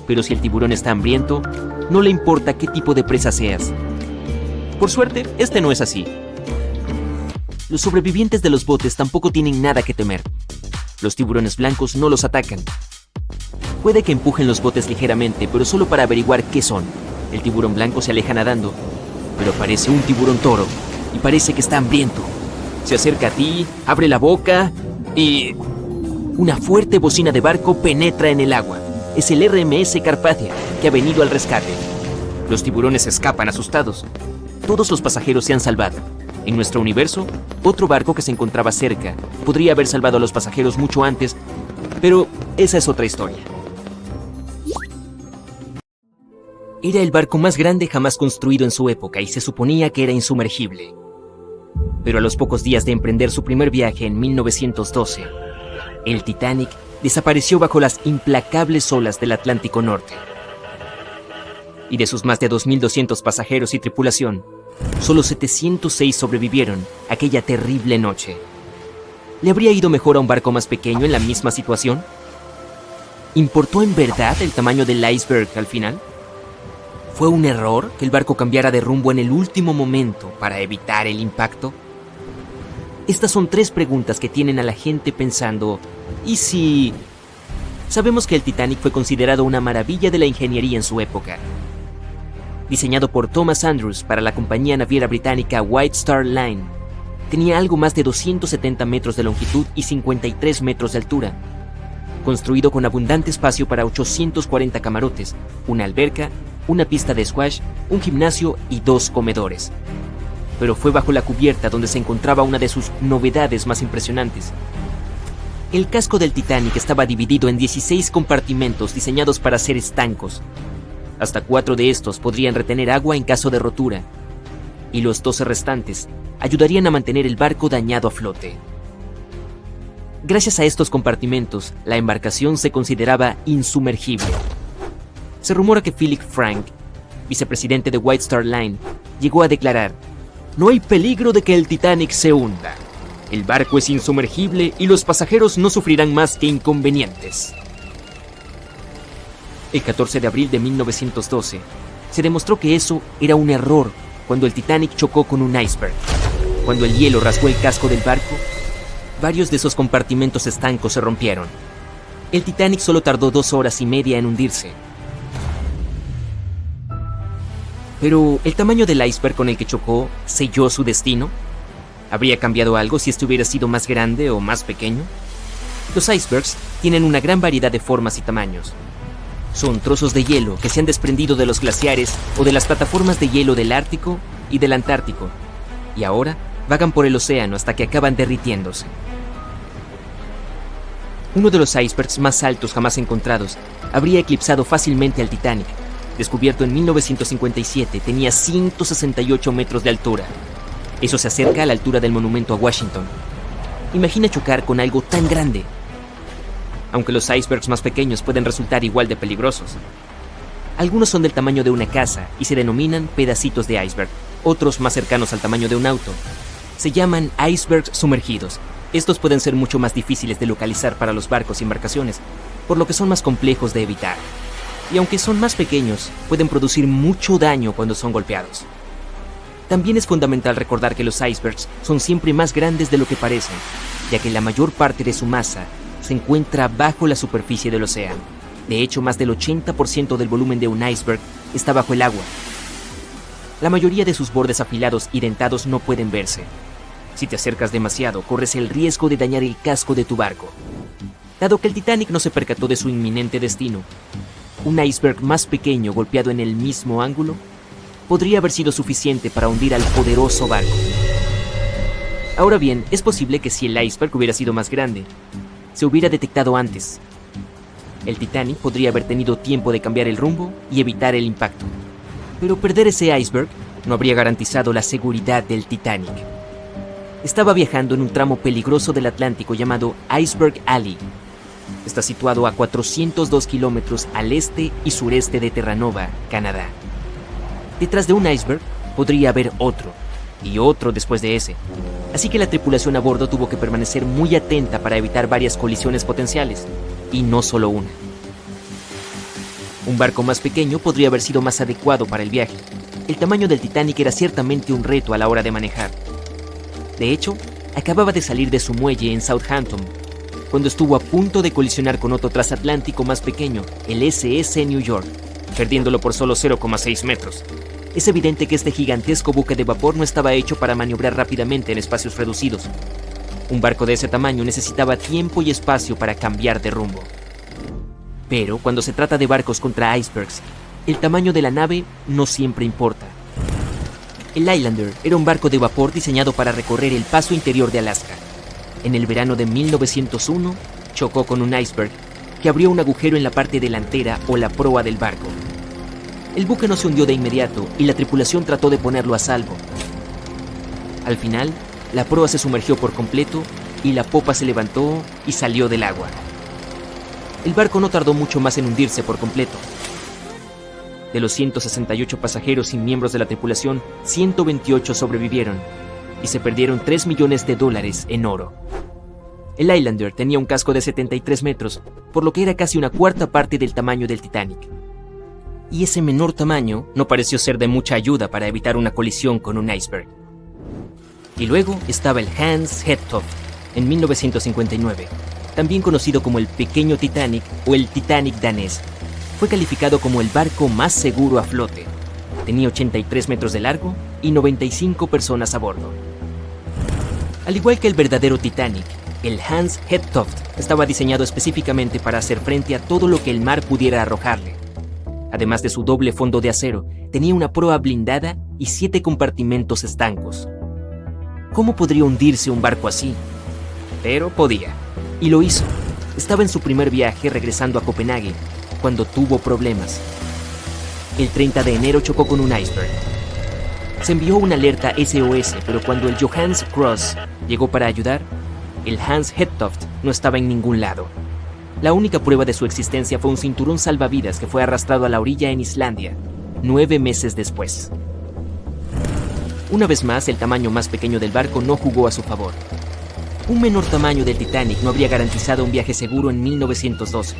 Pero si el tiburón está hambriento, no le importa qué tipo de presa seas. Por suerte, este no es así. Los sobrevivientes de los botes tampoco tienen nada que temer. Los tiburones blancos no los atacan. Puede que empujen los botes ligeramente, pero solo para averiguar qué son. El tiburón blanco se aleja nadando, pero aparece un tiburón toro y parece que está hambriento. Se acerca a ti, abre la boca y... una fuerte bocina de barco penetra en el agua. Es el RMS Carpathia, que ha venido al rescate. Los tiburones escapan asustados. Todos los pasajeros se han salvado. En nuestro universo, otro barco que se encontraba cerca podría haber salvado a los pasajeros mucho antes, pero esa es otra historia. Era el barco más grande jamás construido en su época y se suponía que era insumergible. Pero a los pocos días de emprender su primer viaje en 1912, el Titanic desapareció bajo las implacables olas del Atlántico Norte. Y de sus más de 2.200 pasajeros y tripulación, solo 706 sobrevivieron aquella terrible noche. ¿Le habría ido mejor a un barco más pequeño en la misma situación? ¿Importó en verdad el tamaño del iceberg al final? ¿Fue un error que el barco cambiara de rumbo en el último momento para evitar el impacto? Estas son 3 preguntas que tienen a la gente pensando, ¿y si...? Sabemos que el Titanic fue considerado una maravilla de la ingeniería en su época. Diseñado por Thomas Andrews para la compañía naviera británica White Star Line, tenía algo más de 270 metros de longitud y 53 metros de altura. construido con abundante espacio para 840 camarotes, una alberca, una pista de squash, un gimnasio y 2 comedores. Pero fue bajo la cubierta donde se encontraba una de sus novedades más impresionantes. El casco del Titanic estaba dividido en 16 compartimentos diseñados para ser estancos. Hasta 4 de estos podrían retener agua en caso de rotura, y los 12 restantes ayudarían a mantener el barco dañado a flote. Gracias a estos compartimentos, la embarcación se consideraba insumergible. Se rumora que Philip Frank, vicepresidente de White Star Line, llegó a declarar: "No hay peligro de que el Titanic se hunda. El barco es insumergible y los pasajeros no sufrirán más que inconvenientes". El 14 de abril de 1912, se demostró que eso era un error cuando el Titanic chocó con un iceberg. Cuando el hielo rasgó el casco del barco, varios de esos compartimentos estancos se rompieron. El Titanic solo tardó 2 horas y media en hundirse. Pero, ¿el tamaño del iceberg con el que chocó selló su destino? ¿Habría cambiado algo si este hubiera sido más grande o más pequeño? Los icebergs tienen una gran variedad de formas y tamaños. Son trozos de hielo que se han desprendido de los glaciares o de las plataformas de hielo del Ártico y del Antártico, y ahora vagan por el océano hasta que acaban derritiéndose. Uno de los icebergs más altos jamás encontrados habría eclipsado fácilmente al Titanic. Descubierto en 1957, tenía 168 metros de altura. Eso se acerca a la altura del monumento a Washington. Imagina chocar con algo tan grande. Aunque los icebergs más pequeños pueden resultar igual de peligrosos. Algunos son del tamaño de una casa y se denominan pedacitos de iceberg. Otros, más cercanos al tamaño de un auto, se llaman icebergs sumergidos. Estos pueden ser mucho más difíciles de localizar para los barcos y embarcaciones, por lo que son más complejos de evitar. Y aunque son más pequeños, pueden producir mucho daño cuando son golpeados. También es fundamental recordar que los icebergs son siempre más grandes de lo que parecen, ya que la mayor parte de su masa se encuentra bajo la superficie del océano. De hecho, más del 80% del volumen de un iceberg está bajo el agua. La mayoría de sus bordes afilados y dentados no pueden verse. Si te acercas demasiado, corres el riesgo de dañar el casco de tu barco. Dado que el Titanic no se percató de su inminente destino, un iceberg más pequeño golpeado en el mismo ángulo podría haber sido suficiente para hundir al poderoso barco. Ahora bien, es posible que si el iceberg hubiera sido más grande, se hubiera detectado antes. El Titanic podría haber tenido tiempo de cambiar el rumbo y evitar el impacto. Pero perder ese iceberg no habría garantizado la seguridad del Titanic. Estaba viajando en un tramo peligroso del Atlántico llamado Iceberg Alley. Está situado a 402 kilómetros al este y sureste de Terranova, Canadá. Detrás de un iceberg podría haber otro, y otro después de ese. Así que la tripulación a bordo tuvo que permanecer muy atenta para evitar varias colisiones potenciales, y no solo una. Un barco más pequeño podría haber sido más adecuado para el viaje. El tamaño del Titanic era ciertamente un reto a la hora de manejar. De hecho, acababa de salir de su muelle en Southampton, cuando estuvo a punto de colisionar con otro transatlántico más pequeño, el SS New York, perdiéndolo por solo 0,6 metros. Es evidente que este gigantesco buque de vapor no estaba hecho para maniobrar rápidamente en espacios reducidos. Un barco de ese tamaño necesitaba tiempo y espacio para cambiar de rumbo. Pero cuando se trata de barcos contra icebergs, el tamaño de la nave no siempre importa. El Islander era un barco de vapor diseñado para recorrer el paso interior de Alaska. En el verano de 1901, chocó con un iceberg que abrió un agujero en la parte delantera o la proa del barco. El buque no se hundió de inmediato y la tripulación trató de ponerlo a salvo. Al final, la proa se sumergió por completo y la popa se levantó y salió del agua. El barco no tardó mucho más en hundirse por completo. De los 168 pasajeros y miembros de la tripulación, 128 sobrevivieron y se perdieron $3 millones en oro. El Islander tenía un casco de 73 metros, por lo que era casi una cuarta parte del tamaño del Titanic. Y ese menor tamaño no pareció ser de mucha ayuda para evitar una colisión con un iceberg. Y luego estaba el Hans Hedtoft, en 1959, también conocido como el Pequeño Titanic o el Titanic danés. Fue calificado como el barco más seguro a flote. Tenía 83 metros de largo y 95 personas a bordo. Al igual que el verdadero Titanic, El Hans Hedtoft estaba diseñado específicamente para hacer frente a todo lo que el mar pudiera arrojarle. Además de su doble fondo de acero, tenía una proa blindada y 7 compartimentos estancos. ¿Cómo podría hundirse un barco así? Pero podía, y lo hizo. Estaba en su primer viaje regresando a Copenhague, cuando tuvo problemas. El 30 de enero chocó con un iceberg. Se envió una alerta SOS, pero cuando el Johannes Cross llegó para ayudar, el Hans Hedtoft no estaba en ningún lado. La única prueba de su existencia fue un cinturón salvavidas que fue arrastrado a la orilla en Islandia, 9 meses después. Una vez más, el tamaño más pequeño del barco no jugó a su favor. Un menor tamaño del Titanic no habría garantizado un viaje seguro en 1912.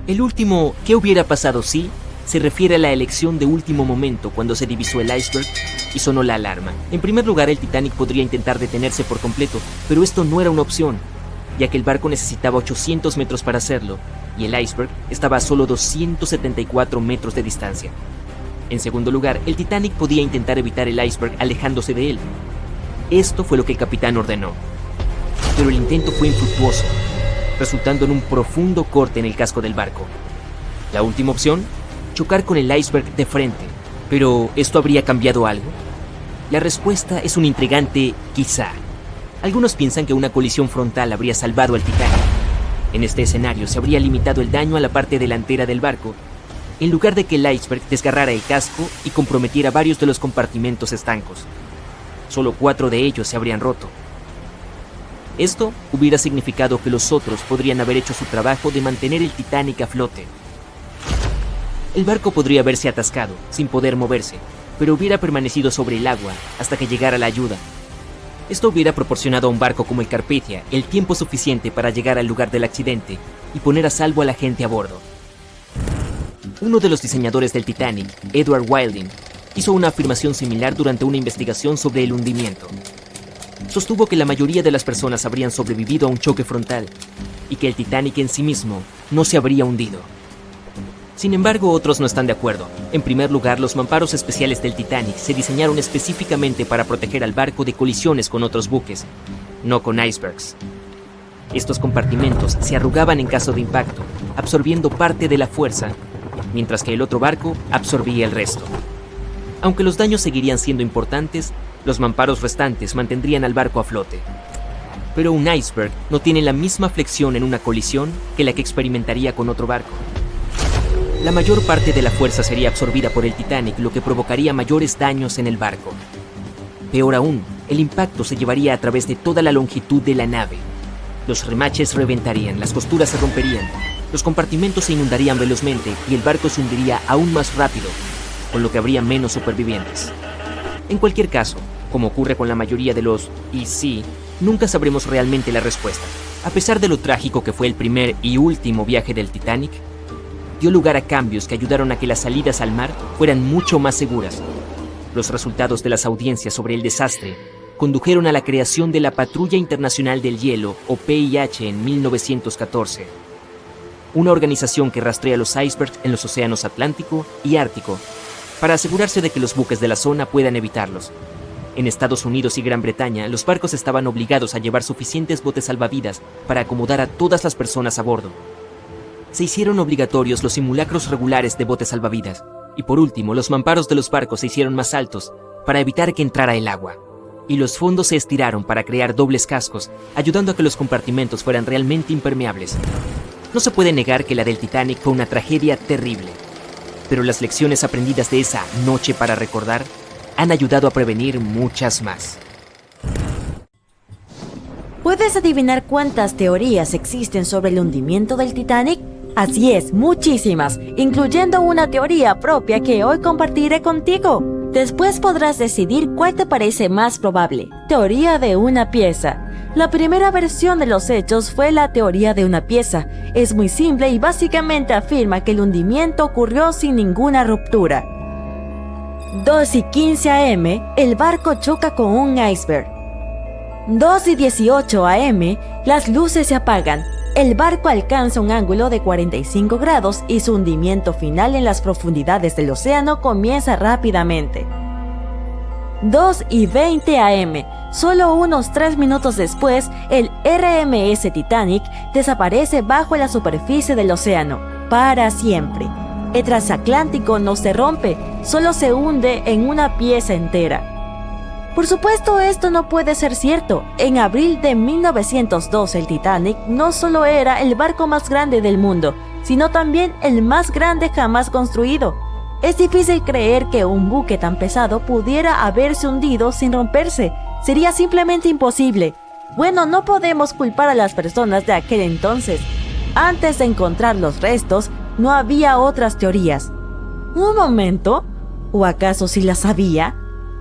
El último ¿qué hubiera pasado si? Se refiere a la elección de último momento cuando se divisó el iceberg y sonó la alarma. En primer lugar, el Titanic podría intentar detenerse por completo, pero esto no era una opción, ya que el barco necesitaba 800 metros para hacerlo, y el iceberg estaba a solo 274 metros de distancia. En segundo lugar, el Titanic podía intentar evitar el iceberg alejándose de él. Esto fue lo que el capitán ordenó. Pero el intento fue infructuoso, resultando en un profundo corte en el casco del barco. La última opción, chocar con el iceberg de frente. ¿Pero esto habría cambiado algo? La respuesta es un intrigante quizá. Algunos piensan que una colisión frontal habría salvado al Titanic. En este escenario se habría limitado el daño a la parte delantera del barco, en lugar de que el iceberg desgarrara el casco y comprometiera varios de los compartimentos estancos. Solo 4 de ellos se habrían roto. Esto hubiera significado que los otros podrían haber hecho su trabajo de mantener el Titanic a flote. El barco podría haberse atascado, sin poder moverse, pero hubiera permanecido sobre el agua hasta que llegara la ayuda. Esto hubiera proporcionado a un barco como el Carpathia el tiempo suficiente para llegar al lugar del accidente y poner a salvo a la gente a bordo. Uno de los diseñadores del Titanic, Edward Wilding, hizo una afirmación similar durante una investigación sobre el hundimiento. Sostuvo que la mayoría de las personas habrían sobrevivido a un choque frontal y que el Titanic en sí mismo no se habría hundido. Sin embargo, otros no están de acuerdo. En primer lugar, los mamparos especiales del Titanic se diseñaron específicamente para proteger al barco de colisiones con otros buques, no con icebergs. Estos compartimentos se arrugaban en caso de impacto, absorbiendo parte de la fuerza, mientras que el otro barco absorbía el resto. Aunque los daños seguirían siendo importantes, los mamparos restantes mantendrían al barco a flote. Pero un iceberg no tiene la misma flexión en una colisión que la que experimentaría con otro barco. La mayor parte de la fuerza sería absorbida por el Titanic, lo que provocaría mayores daños en el barco. Peor aún, el impacto se llevaría a través de toda la longitud de la nave. Los remaches reventarían, las costuras se romperían, los compartimentos se inundarían velozmente y el barco se hundiría aún más rápido, con lo que habría menos supervivientes. En cualquier caso, como ocurre con la mayoría de los "y sí", nunca sabremos realmente la respuesta. A pesar de lo trágico que fue el primer y último viaje del Titanic, dio lugar a cambios que ayudaron a que las salidas al mar fueran mucho más seguras. Los resultados de las audiencias sobre el desastre condujeron a la creación de la Patrulla Internacional del Hielo, o PIH, en 1914, una organización que rastrea los icebergs en los océanos Atlántico y Ártico para asegurarse de que los buques de la zona puedan evitarlos. En Estados Unidos y Gran Bretaña, los barcos estaban obligados a llevar suficientes botes salvavidas para acomodar a todas las personas a bordo. Se hicieron obligatorios los simulacros regulares de botes salvavidas, y por último, los mamparos de los barcos se hicieron más altos para evitar que entrara el agua. Y los fondos se estiraron para crear dobles cascos, ayudando a que los compartimentos fueran realmente impermeables. No se puede negar que la del Titanic fue una tragedia terrible, pero las lecciones aprendidas de esa noche para recordar han ayudado a prevenir muchas más. ¿Puedes adivinar cuántas teorías existen sobre el hundimiento del Titanic? Así es, muchísimas, incluyendo una teoría propia que hoy compartiré contigo. Después podrás decidir cuál te parece más probable. Teoría de una pieza. La primera versión de los hechos fue la teoría de una pieza. Es muy simple y básicamente afirma que el hundimiento ocurrió sin ninguna ruptura. 2:15 a.m., el barco choca con un iceberg. 2:18 a.m., las luces se apagan. El barco alcanza un ángulo de 45 grados y su hundimiento final en las profundidades del océano comienza rápidamente. 2:20 am. Solo unos 3 minutos después, el RMS Titanic desaparece bajo la superficie del océano, para siempre. El transatlántico no se rompe, solo se hunde en una pieza entera. Por supuesto, esto no puede ser cierto. En abril de 1912, el Titanic no solo era el barco más grande del mundo, sino también el más grande jamás construido. Es difícil creer que un buque tan pesado pudiera haberse hundido sin romperse. Sería simplemente imposible. Bueno, no podemos culpar a las personas de aquel entonces. Antes de encontrar los restos, no había otras teorías. ¿Un momento? ¿O acaso sí las había?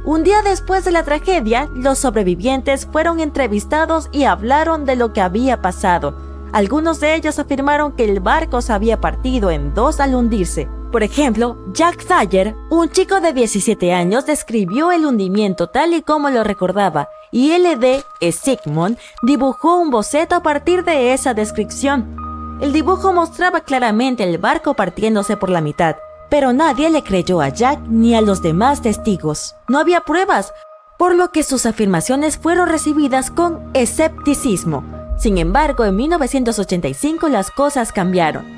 Un día después de la tragedia, los sobrevivientes fueron entrevistados y hablaron de lo que había pasado. Algunos de ellos afirmaron que el barco se había partido en dos al hundirse. Por ejemplo, Jack Thayer, un chico de 17 años, describió el hundimiento tal y como lo recordaba, y L.D. Sigmund dibujó un boceto a partir de esa descripción. El dibujo mostraba claramente el barco partiéndose por la mitad, pero nadie le creyó a Jack ni a los demás testigos. No había pruebas, por lo que sus afirmaciones fueron recibidas con escepticismo. Sin embargo, en 1985 las cosas cambiaron.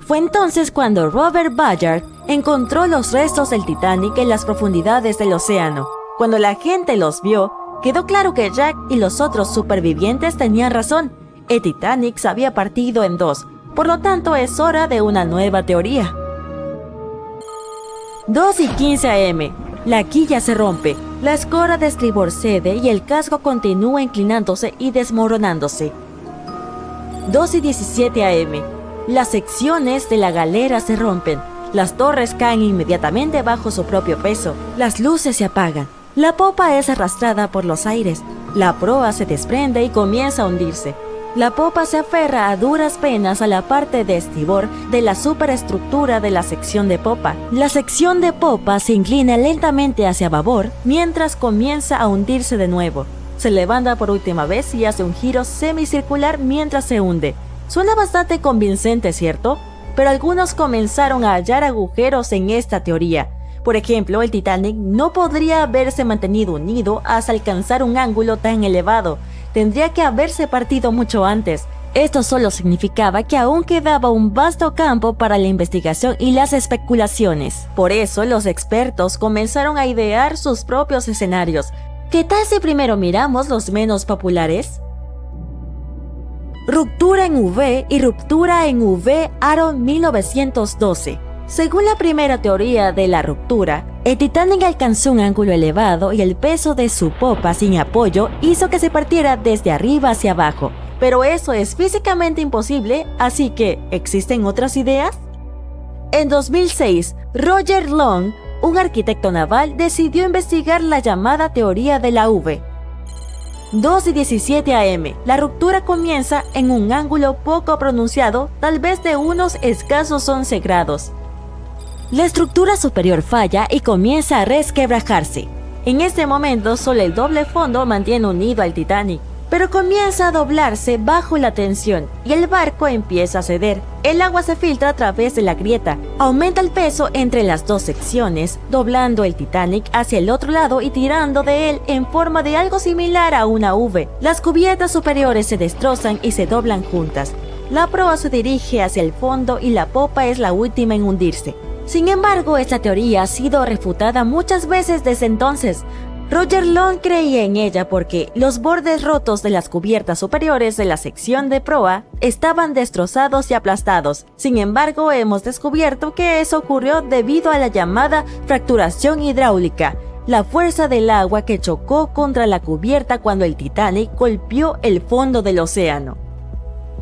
Fue entonces cuando Robert Ballard encontró los restos del Titanic en las profundidades del océano. Cuando la gente los vio, quedó claro que Jack y los otros supervivientes tenían razón. El Titanic se había partido en dos, por lo tanto es hora de una nueva teoría. 2:15 am. La quilla se rompe, la escora de estribor cede y el casco continúa inclinándose y desmoronándose. 2:17 am. Las secciones de la galera se rompen, las torres caen inmediatamente bajo su propio peso, las luces se apagan, la popa es arrastrada por los aires, la proa se desprende y comienza a hundirse. La popa se aferra a duras penas a la parte de estribor de la superestructura de la sección de popa. La sección de popa se inclina lentamente hacia babor mientras comienza a hundirse de nuevo. Se levanta por última vez y hace un giro semicircular mientras se hunde. Suena bastante convincente, ¿cierto? Pero algunos comenzaron a hallar agujeros en esta teoría. Por ejemplo, el Titanic no podría haberse mantenido unido hasta alcanzar un ángulo tan elevado. Tendría que haberse partido mucho antes. Esto solo significaba que aún quedaba un vasto campo para la investigación y las especulaciones. Por eso, los expertos comenzaron a idear sus propios escenarios. ¿Qué tal si primero miramos los menos populares? Ruptura en V y ruptura en V Aaron 1912. Según la primera teoría de la ruptura, el Titanic alcanzó un ángulo elevado y el peso de su popa sin apoyo hizo que se partiera desde arriba hacia abajo. Pero eso es físicamente imposible, así que, ¿existen otras ideas? En 2006, Roger Long, un arquitecto naval, decidió investigar la llamada teoría de la V. 2:17 am. La ruptura comienza en un ángulo poco pronunciado, tal vez de unos escasos 11 grados. La estructura superior falla y comienza a resquebrajarse. En este momento, solo el doble fondo mantiene unido al Titanic, pero comienza a doblarse bajo la tensión y el barco empieza a ceder. El agua se filtra a través de la grieta, aumenta el peso entre las dos secciones, doblando el Titanic hacia el otro lado y tirando de él en forma de algo similar a una V. Las cubiertas superiores se destrozan y se doblan juntas. La proa se dirige hacia el fondo y la popa es la última en hundirse. Sin embargo, esta teoría ha sido refutada muchas veces desde entonces. Roger Long creía en ella porque los bordes rotos de las cubiertas superiores de la sección de proa estaban destrozados y aplastados. Sin embargo, hemos descubierto que eso ocurrió debido a la llamada fracturación hidráulica, la fuerza del agua que chocó contra la cubierta cuando el Titanic golpeó el fondo del océano.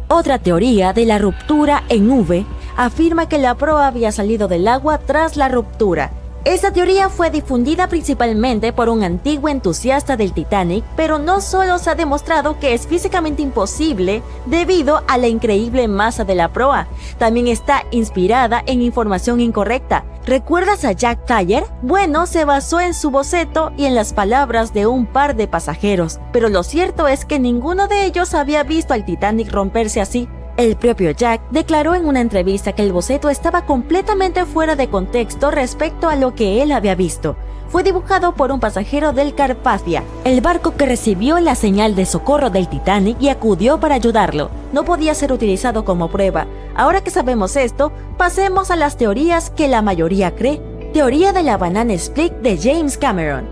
Otra teoría de la ruptura en V afirma que la proa había salido del agua tras la ruptura. Esta teoría fue difundida principalmente por un antiguo entusiasta del Titanic, pero no solo se ha demostrado que es físicamente imposible debido a la increíble masa de la proa, también está inspirada en información incorrecta. ¿Recuerdas a Jack Thayer? Bueno, se basó en su boceto y en las palabras de un par de pasajeros, pero lo cierto es que ninguno de ellos había visto al Titanic romperse así. El propio Jack declaró en una entrevista que el boceto estaba completamente fuera de contexto respecto a lo que él había visto. Fue dibujado por un pasajero del Carpathia, el barco que recibió la señal de socorro del Titanic y acudió para ayudarlo. No podía ser utilizado como prueba. Ahora que sabemos esto, pasemos a las teorías que la mayoría cree. Teoría de la Banana Split de James Cameron.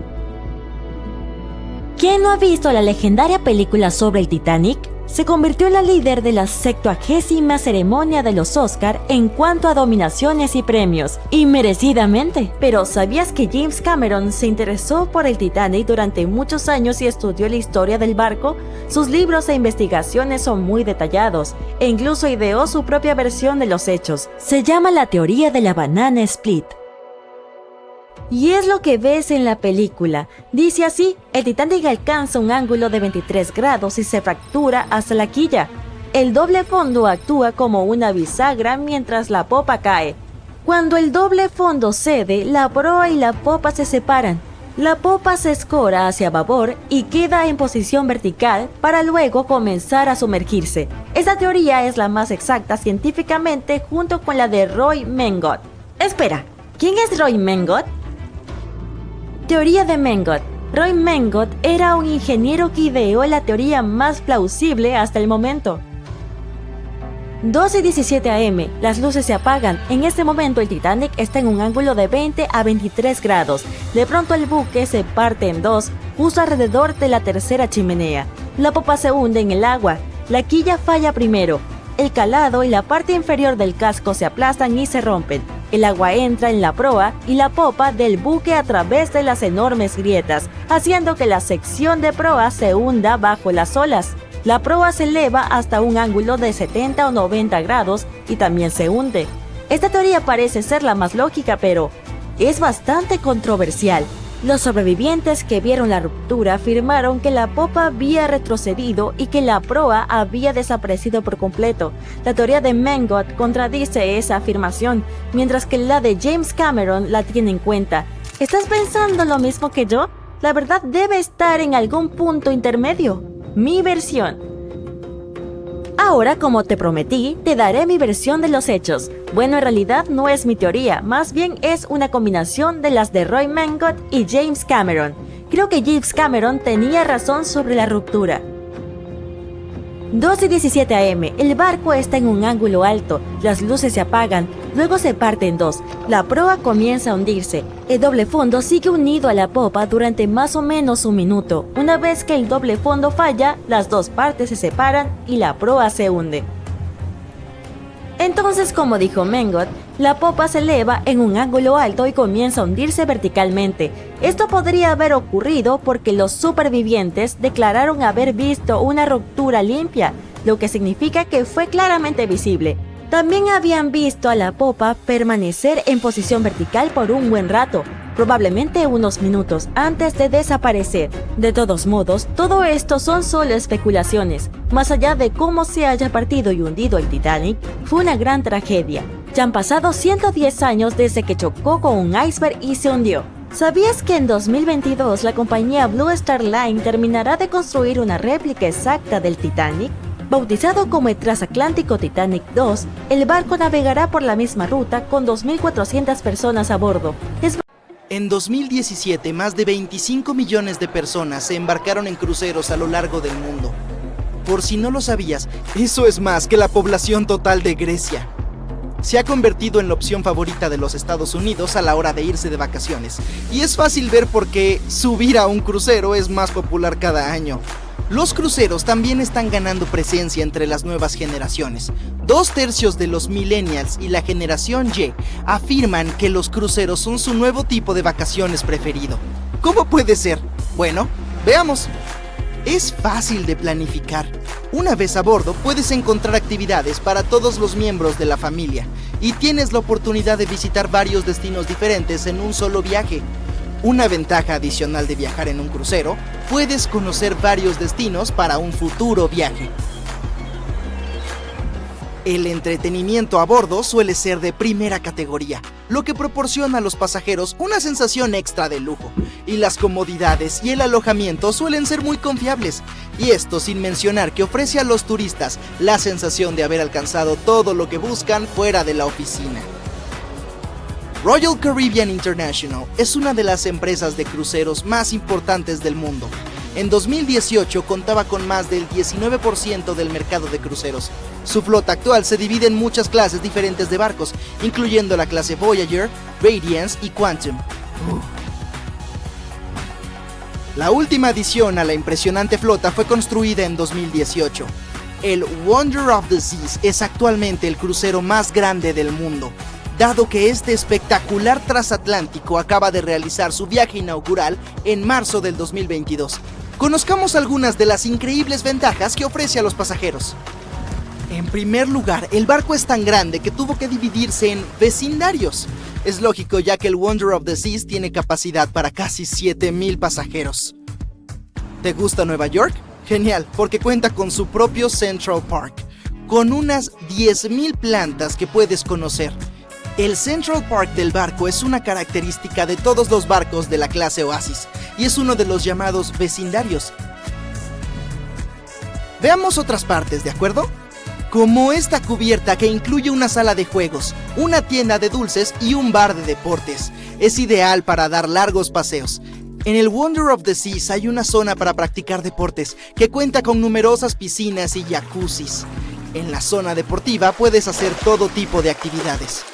¿Quién no ha visto la legendaria película sobre el Titanic? Se convirtió en la líder de la 70ª ceremonia de los Oscar en cuanto a nominaciones y premios, y merecidamente. Pero ¿sabías que James Cameron se interesó por el Titanic durante muchos años y estudió la historia del barco? Sus libros e investigaciones son muy detallados, e incluso ideó su propia versión de los hechos. Se llama la teoría de la Banana Split. Y es lo que ves en la película. Dice así: el Titanic alcanza un ángulo de 23 grados y se fractura hasta la quilla. El doble fondo actúa como una bisagra mientras la popa cae. Cuando el doble fondo cede, la proa y la popa se separan. La popa se escora hacia babor y queda en posición vertical para luego comenzar a sumergirse. Esta teoría es la más exacta científicamente junto con la de Roy Mengot. Espera, ¿quién es Roy Mengot? Teoría de Mengot. Roy Mengot era un ingeniero que ideó la teoría más plausible hasta el momento. 2:17 am, las luces se apagan. En este momento el Titanic está en un ángulo de 20 a 23 grados. De pronto el buque se parte en dos, justo alrededor de la tercera chimenea. La popa se hunde en el agua. La quilla falla primero. El calado y la parte inferior del casco se aplastan y se rompen. El agua entra en la proa y la popa del buque a través de las enormes grietas, haciendo que la sección de proa se hunda bajo las olas. La proa se eleva hasta un ángulo de 70 o 90 grados y también se hunde. Esta teoría parece ser la más lógica, pero es bastante controversial. Los sobrevivientes que vieron la ruptura afirmaron que la popa había retrocedido y que la proa había desaparecido por completo. La teoría de Mengot contradice esa afirmación, mientras que la de James Cameron la tiene en cuenta. ¿Estás pensando lo mismo que yo? La verdad debe estar en algún punto intermedio. Mi versión. Ahora, como te prometí, te daré mi versión de los hechos. Bueno, en realidad no es mi teoría, más bien es una combinación de las de Roy Mengot y James Cameron. Creo que James Cameron tenía razón sobre la ruptura. 2:17 am, el barco está en un ángulo alto, las luces se apagan, luego se parte en dos, la proa comienza a hundirse, el doble fondo sigue unido a la popa durante más o menos un minuto. Una vez que el doble fondo falla, las dos partes se separan y la proa se hunde. Entonces, como dijo Mengot, la popa se eleva en un ángulo alto y comienza a hundirse verticalmente. Esto podría haber ocurrido porque los supervivientes declararon haber visto una ruptura limpia, lo que significa que fue claramente visible. También habían visto a la popa permanecer en posición vertical por un buen rato, probablemente unos minutos antes de desaparecer. De todos modos, todo esto son solo especulaciones. Más allá de cómo se haya partido y hundido el Titanic, fue una gran tragedia. Ya han pasado 110 años desde que chocó con un iceberg y se hundió. ¿Sabías que en 2022 la compañía Blue Star Line terminará de construir una réplica exacta del Titanic? Bautizado como el Transatlántico Titanic 2, el barco navegará por la misma ruta con 2.400 personas a bordo. En 2017, más de 25 millones de personas se embarcaron en cruceros a lo largo del mundo. Por si no lo sabías, eso es más que la población total de Grecia. Se ha convertido en la opción favorita de los Estados Unidos a la hora de irse de vacaciones. Y es fácil ver por qué subir a un crucero es más popular cada año. Los cruceros también están ganando presencia entre las nuevas generaciones. 2/3 de los millennials y la generación Y afirman que los cruceros son su nuevo tipo de vacaciones preferido. ¿Cómo puede ser? Bueno, veamos. Es fácil de planificar. Una vez a bordo puedes encontrar actividades para todos los miembros de la familia y tienes la oportunidad de visitar varios destinos diferentes en un solo viaje. Una ventaja adicional de viajar en un crucero, puedes conocer varios destinos para un futuro viaje. El entretenimiento a bordo suele ser de primera categoría, lo que proporciona a los pasajeros una sensación extra de lujo, y las comodidades y el alojamiento suelen ser muy confiables, y esto sin mencionar que ofrece a los turistas la sensación de haber alcanzado todo lo que buscan fuera de la oficina. Royal Caribbean International es una de las empresas de cruceros más importantes del mundo. En 2018 contaba con más del 19% del mercado de cruceros. Su flota actual se divide en muchas clases diferentes de barcos, incluyendo la clase Voyager, Radiance y Quantum. La última adición a la impresionante flota fue construida en 2018. El Wonder of the Seas es actualmente el crucero más grande del mundo, dado que este espectacular transatlántico acaba de realizar su viaje inaugural en marzo del 2022. Conozcamos algunas de las increíbles ventajas que ofrece a los pasajeros. En primer lugar, el barco es tan grande que tuvo que dividirse en vecindarios. Es lógico, ya que el Wonder of the Seas tiene capacidad para casi 7,000 pasajeros. ¿Te gusta Nueva York? Genial, porque cuenta con su propio Central Park, con unas 10,000 plantas que puedes conocer. El Central Park del barco es una característica de todos los barcos de la clase Oasis, y es uno de los llamados vecindarios. Veamos otras partes, ¿de acuerdo? Como esta cubierta que incluye una sala de juegos, una tienda de dulces y un bar de deportes. Es ideal para dar largos paseos. En el Wonder of the Seas hay una zona para practicar deportes que cuenta con numerosas piscinas y jacuzzis. En la zona deportiva puedes hacer todo tipo de actividades.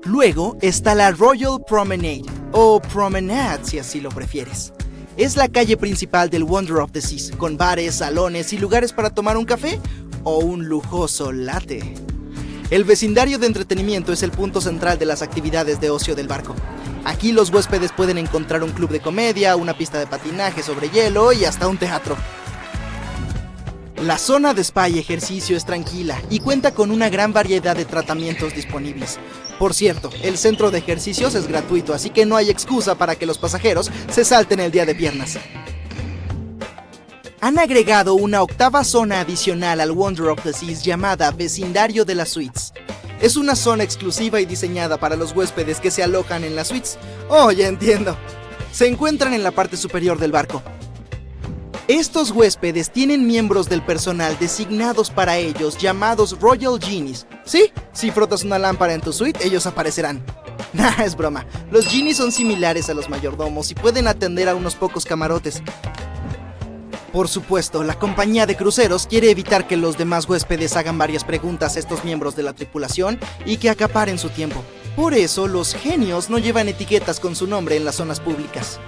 Luego está la Royal Promenade, o Promenade si así lo prefieres. Es la calle principal del Wonder of the Seas, con bares, salones y lugares para tomar un café o un lujoso latte. El vecindario de entretenimiento es el punto central de las actividades de ocio del barco. Aquí los huéspedes pueden encontrar un club de comedia, una pista de patinaje sobre hielo y hasta un teatro. La zona de spa y ejercicio es tranquila y cuenta con una gran variedad de tratamientos disponibles. Por cierto, el centro de ejercicios es gratuito, así que no hay excusa para que los pasajeros se salten el día de piernas. Han agregado una octava zona adicional al Wonder of the Seas llamada Vecindario de las Suites. Es una zona exclusiva y diseñada para los huéspedes que se alojan en las suites. Oh, ya entiendo. Se encuentran en la parte superior del barco. Estos huéspedes tienen miembros del personal designados para ellos llamados Royal Genies. Sí, si frotas una lámpara en tu suite, ellos aparecerán. Nah, es broma. Los Genies son similares a los mayordomos y pueden atender a unos pocos camarotes. Por supuesto, la compañía de cruceros quiere evitar que los demás huéspedes hagan varias preguntas a estos miembros de la tripulación y que acaparen su tiempo. Por eso, los genios no llevan etiquetas con su nombre en las zonas públicas.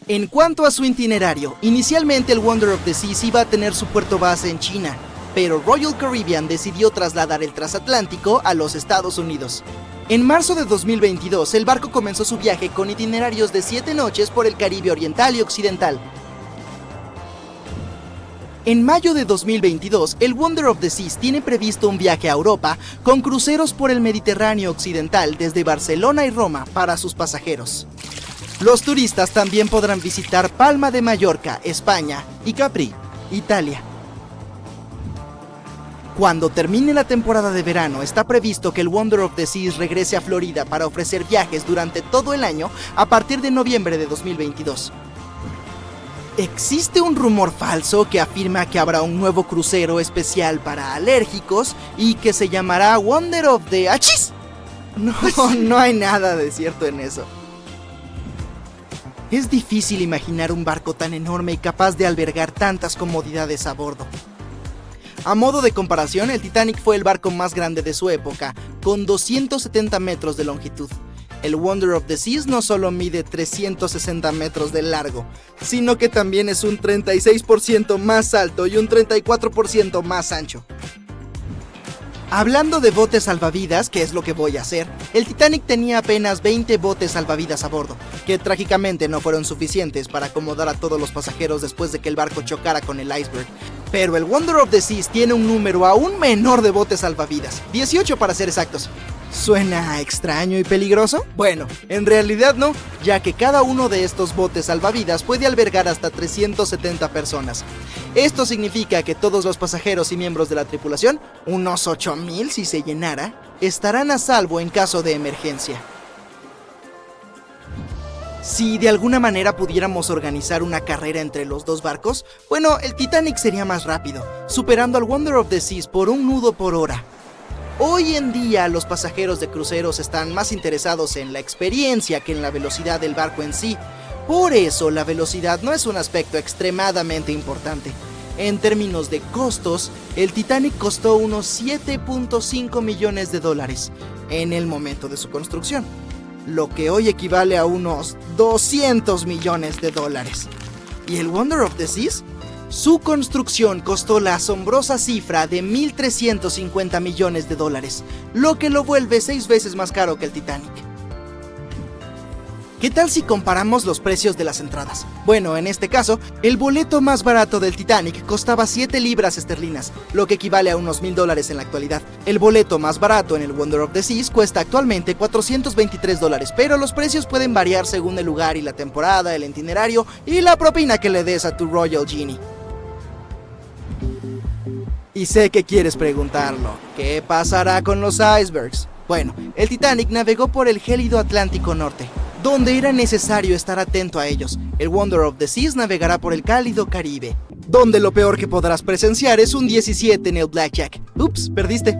En cuanto a su itinerario, inicialmente el Wonder of the Seas iba a tener su puerto base en China, pero Royal Caribbean decidió trasladar el transatlántico a los Estados Unidos. En marzo de 2022, el barco comenzó su viaje con itinerarios de 7 noches por el Caribe Oriental y Occidental. En mayo de 2022, el Wonder of the Seas tiene previsto un viaje a Europa con cruceros por el Mediterráneo Occidental desde Barcelona y Roma para sus pasajeros. Los turistas también podrán visitar Palma de Mallorca, España, y Capri, Italia. Cuando termine la temporada de verano, está previsto que el Wonder of the Seas regrese a Florida para ofrecer viajes durante todo el año a partir de noviembre de 2022. Existe un rumor falso que afirma que habrá un nuevo crucero especial para alérgicos y que se llamará Wonder of the... ¡Achis! No hay nada de cierto en eso. Es difícil imaginar un barco tan enorme y capaz de albergar tantas comodidades a bordo. A modo de comparación, el Titanic fue el barco más grande de su época, con 270 metros de longitud. El Wonder of the Seas no solo mide 360 metros de largo, sino que también es un 36% más alto y un 34% más ancho. Hablando de botes salvavidas, que es lo que voy a hacer, el Titanic tenía apenas 20 botes salvavidas a bordo, que trágicamente no fueron suficientes para acomodar a todos los pasajeros después de que el barco chocara con el iceberg. Pero el Wonder of the Seas tiene un número aún menor de botes salvavidas, 18 para ser exactos. ¿Suena extraño y peligroso? Bueno, en realidad no, ya que cada uno de estos botes salvavidas puede albergar hasta 370 personas. Esto significa que todos los pasajeros y miembros de la tripulación, unos 8,000 si se llenara, estarán a salvo en caso de emergencia. Si de alguna manera pudiéramos organizar una carrera entre los dos barcos, bueno, el Titanic sería más rápido, superando al Wonder of the Seas por 1 nudo por hora. Hoy en día los pasajeros de cruceros están más interesados en la experiencia que en la velocidad del barco en sí. Por eso la velocidad no es un aspecto extremadamente importante. En términos de costos, el Titanic costó unos $7.5 millones en el momento de su construcción, lo que hoy equivale a unos $200 millones. ¿Y el Wonder of the Seas? Su construcción costó la asombrosa cifra de $1,350 millones, lo que lo vuelve 6 veces más caro que el Titanic. ¿Qué tal si comparamos los precios de las entradas? Bueno, en este caso, el boleto más barato del Titanic costaba 7 libras esterlinas, lo que equivale a unos $1,000 en la actualidad. El boleto más barato en el Wonder of the Seas cuesta actualmente $423, pero los precios pueden variar según el lugar y la temporada, el itinerario y la propina que le des a tu Royal Genie. Y sé que quieres preguntarlo, ¿qué pasará con los icebergs? Bueno, el Titanic navegó por el gélido Atlántico Norte, donde era necesario estar atento a ellos. El Wonder of the Seas navegará por el cálido Caribe, donde lo peor que podrás presenciar es un 17 en el Blackjack. Ups, perdiste.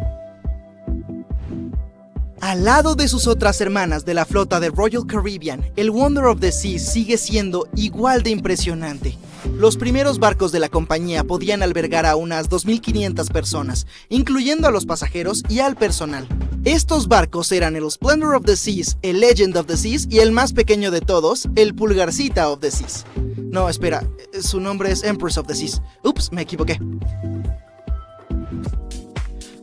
Al lado de sus otras hermanas de la flota de Royal Caribbean, el Wonder of the Seas sigue siendo igual de impresionante. Los primeros barcos de la compañía podían albergar a unas 2,500 personas, incluyendo a los pasajeros y al personal. Estos barcos eran el Splendor of the Seas, el Legend of the Seas y el más pequeño de todos, el Pulgarcita of the Seas. No, espera, su nombre es Empress of the Seas. Ups, me equivoqué.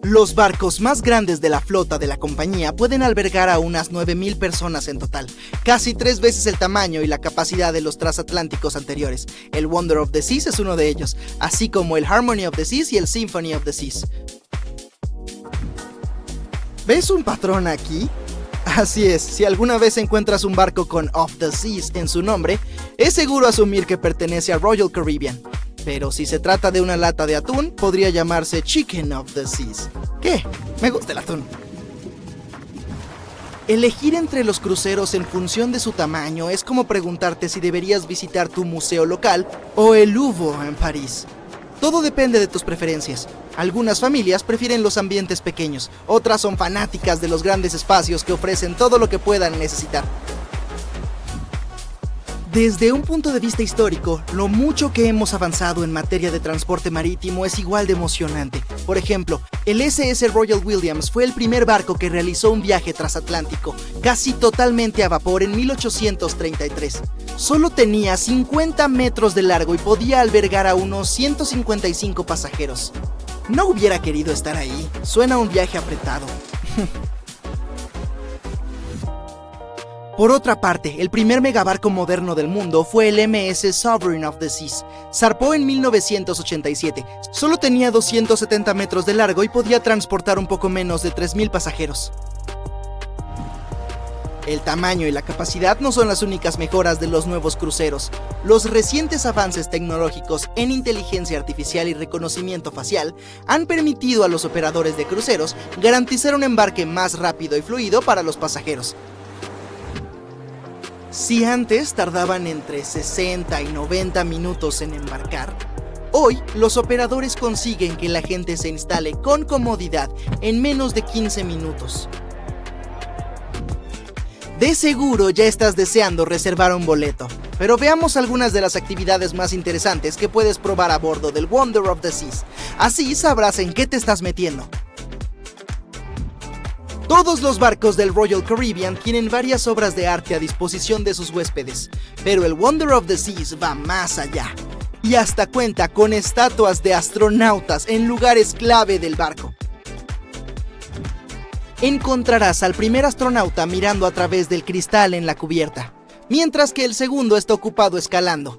Los barcos más grandes de la flota de la compañía pueden albergar a unas 9,000 personas en total, casi 3 veces el tamaño y la capacidad de los transatlánticos anteriores. El Wonder of the Seas es uno de ellos, así como el Harmony of the Seas y el Symphony of the Seas. ¿Ves un patrón aquí? Así es, si alguna vez encuentras un barco con Of the Seas en su nombre, es seguro asumir que pertenece a Royal Caribbean. Pero si se trata de una lata de atún, podría llamarse Chicken of the Seas. ¿Qué? Me gusta el atún. Elegir entre los cruceros en función de su tamaño es como preguntarte si deberías visitar tu museo local o el Louvre en París. Todo depende de tus preferencias. Algunas familias prefieren los ambientes pequeños, otras son fanáticas de los grandes espacios que ofrecen todo lo que puedan necesitar. Desde un punto de vista histórico, lo mucho que hemos avanzado en materia de transporte marítimo es igual de emocionante. Por ejemplo, el SS Royal Williams fue el primer barco que realizó un viaje transatlántico, casi totalmente a vapor en 1833. Solo tenía 50 metros de largo y podía albergar a unos 155 pasajeros. No hubiera querido estar ahí, suena un viaje apretado. Por otra parte, el primer megabarco moderno del mundo fue el MS Sovereign of the Seas. Zarpó en 1987. Solo tenía 270 metros de largo y podía transportar un poco menos de 3,000 pasajeros. El tamaño y la capacidad no son las únicas mejoras de los nuevos cruceros. Los recientes avances tecnológicos en inteligencia artificial y reconocimiento facial han permitido a los operadores de cruceros garantizar un embarque más rápido y fluido para los pasajeros. Si antes tardaban entre 60 y 90 minutos en embarcar, hoy los operadores consiguen que la gente se instale con comodidad en menos de 15 minutos. De seguro ya estás deseando reservar un boleto, pero veamos algunas de las actividades más interesantes que puedes probar a bordo del Wonder of the Seas. Así sabrás en qué te estás metiendo. Todos los barcos del Royal Caribbean tienen varias obras de arte a disposición de sus huéspedes, pero el Wonder of the Seas va más allá, y hasta cuenta con estatuas de astronautas en lugares clave del barco. Encontrarás al primer astronauta mirando a través del cristal en la cubierta, mientras que el segundo está ocupado escalando.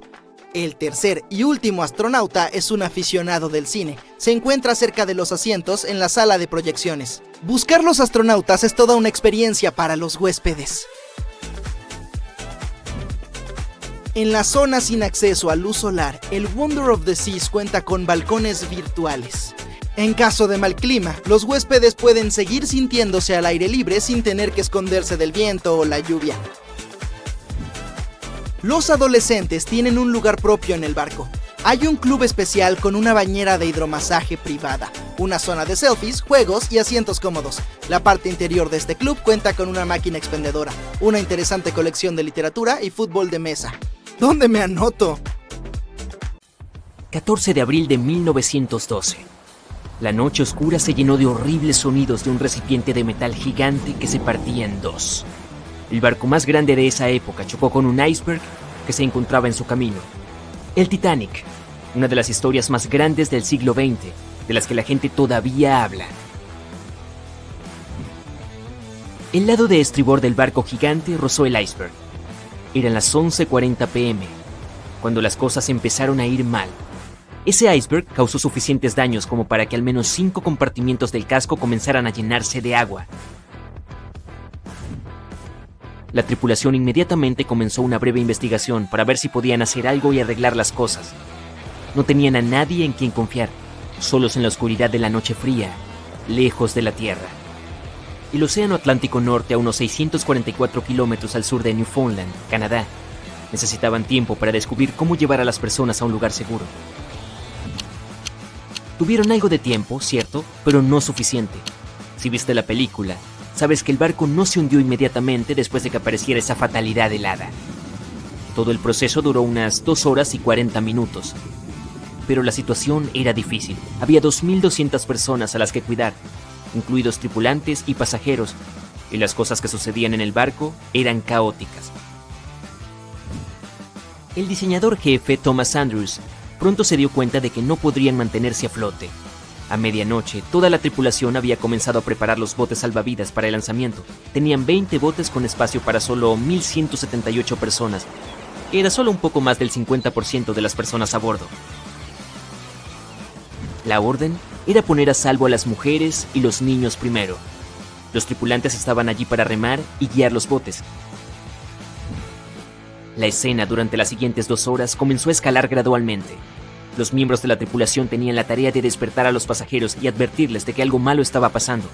El tercer y último astronauta es un aficionado del cine. Se encuentra cerca de los asientos en la sala de proyecciones. Buscar los astronautas es toda una experiencia para los huéspedes. En la zona sin acceso a luz solar, el Wonder of the Seas cuenta con balcones virtuales. En caso de mal clima, los huéspedes pueden seguir sintiéndose al aire libre sin tener que esconderse del viento o la lluvia. Los adolescentes tienen un lugar propio en el barco. Hay un club especial con una bañera de hidromasaje privada, una zona de selfies, juegos y asientos cómodos. La parte interior de este club cuenta con una máquina expendedora, una interesante colección de literatura y fútbol de mesa. ¿Dónde me anoto? 14 de abril de 1912. La noche oscura se llenó de horribles sonidos de un recipiente de metal gigante que se partía en dos. El barco más grande de esa época chocó con un iceberg que se encontraba en su camino. El Titanic, una de las historias más grandes del siglo XX, de las que la gente todavía habla. El lado de estribor del barco gigante rozó el iceberg. Eran las 11:40 p.m., cuando las cosas empezaron a ir mal. Ese iceberg causó suficientes daños como para que al menos 5 compartimientos del casco comenzaran a llenarse de agua. La tripulación inmediatamente comenzó una breve investigación para ver si podían hacer algo y arreglar las cosas. No tenían a nadie en quien confiar, solos en la oscuridad de la noche fría, lejos de la tierra. El Océano Atlántico Norte, a unos 644 kilómetros al sur de Newfoundland, Canadá, necesitaban tiempo para descubrir cómo llevar a las personas a un lugar seguro. Tuvieron algo de tiempo, cierto, pero no suficiente. Si viste la película, sabes que el barco no se hundió inmediatamente después de que apareciera esa fatalidad helada. Todo el proceso duró unas 2 horas y 40 minutos. Pero la situación era difícil. Había 2.200 personas a las que cuidar, incluidos tripulantes y pasajeros, y las cosas que sucedían en el barco eran caóticas. El diseñador jefe, Thomas Andrews, pronto se dio cuenta de que no podrían mantenerse a flote. A medianoche, toda la tripulación había comenzado a preparar los botes salvavidas para el lanzamiento. Tenían 20 botes con espacio para solo 1.178 personas, que era solo un poco más del 50% de las personas a bordo. La orden era poner a salvo a las mujeres y los niños primero. Los tripulantes estaban allí para remar y guiar los botes. La escena durante las siguientes 2 horas comenzó a escalar gradualmente. Los miembros de la tripulación tenían la tarea de despertar a los pasajeros y advertirles de que algo malo estaba pasando.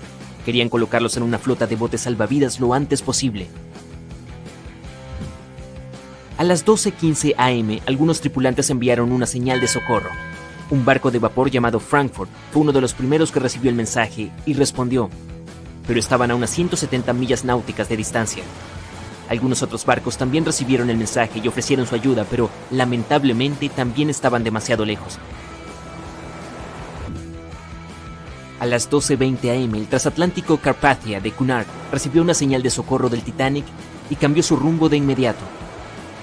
Querían colocarlos en una flota de botes salvavidas lo antes posible. A las 12:15 am, algunos tripulantes enviaron una señal de socorro. Un barco de vapor llamado Frankfurt fue uno de los primeros que recibió el mensaje y respondió, pero estaban a unas 170 millas náuticas de distancia. Algunos otros barcos también recibieron el mensaje y ofrecieron su ayuda, pero lamentablemente también estaban demasiado lejos. A las 12:20 am, el transatlántico Carpathia de Cunard recibió una señal de socorro del Titanic y cambió su rumbo de inmediato.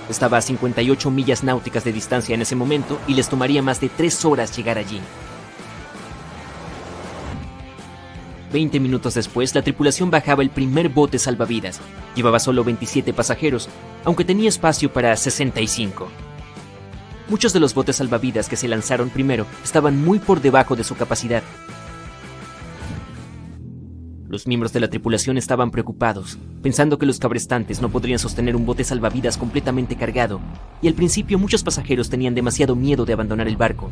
Estaba a 58 millas náuticas de distancia en ese momento y les tomaría más de 3 horas llegar allí. 20 minutos después, la tripulación bajaba el primer bote salvavidas. Llevaba solo 27 pasajeros, aunque tenía espacio para 65. Muchos de los botes salvavidas que se lanzaron primero estaban muy por debajo de su capacidad. Los miembros de la tripulación estaban preocupados, pensando que los cabrestantes no podrían sostener un bote salvavidas completamente cargado, y al principio muchos pasajeros tenían demasiado miedo de abandonar el barco.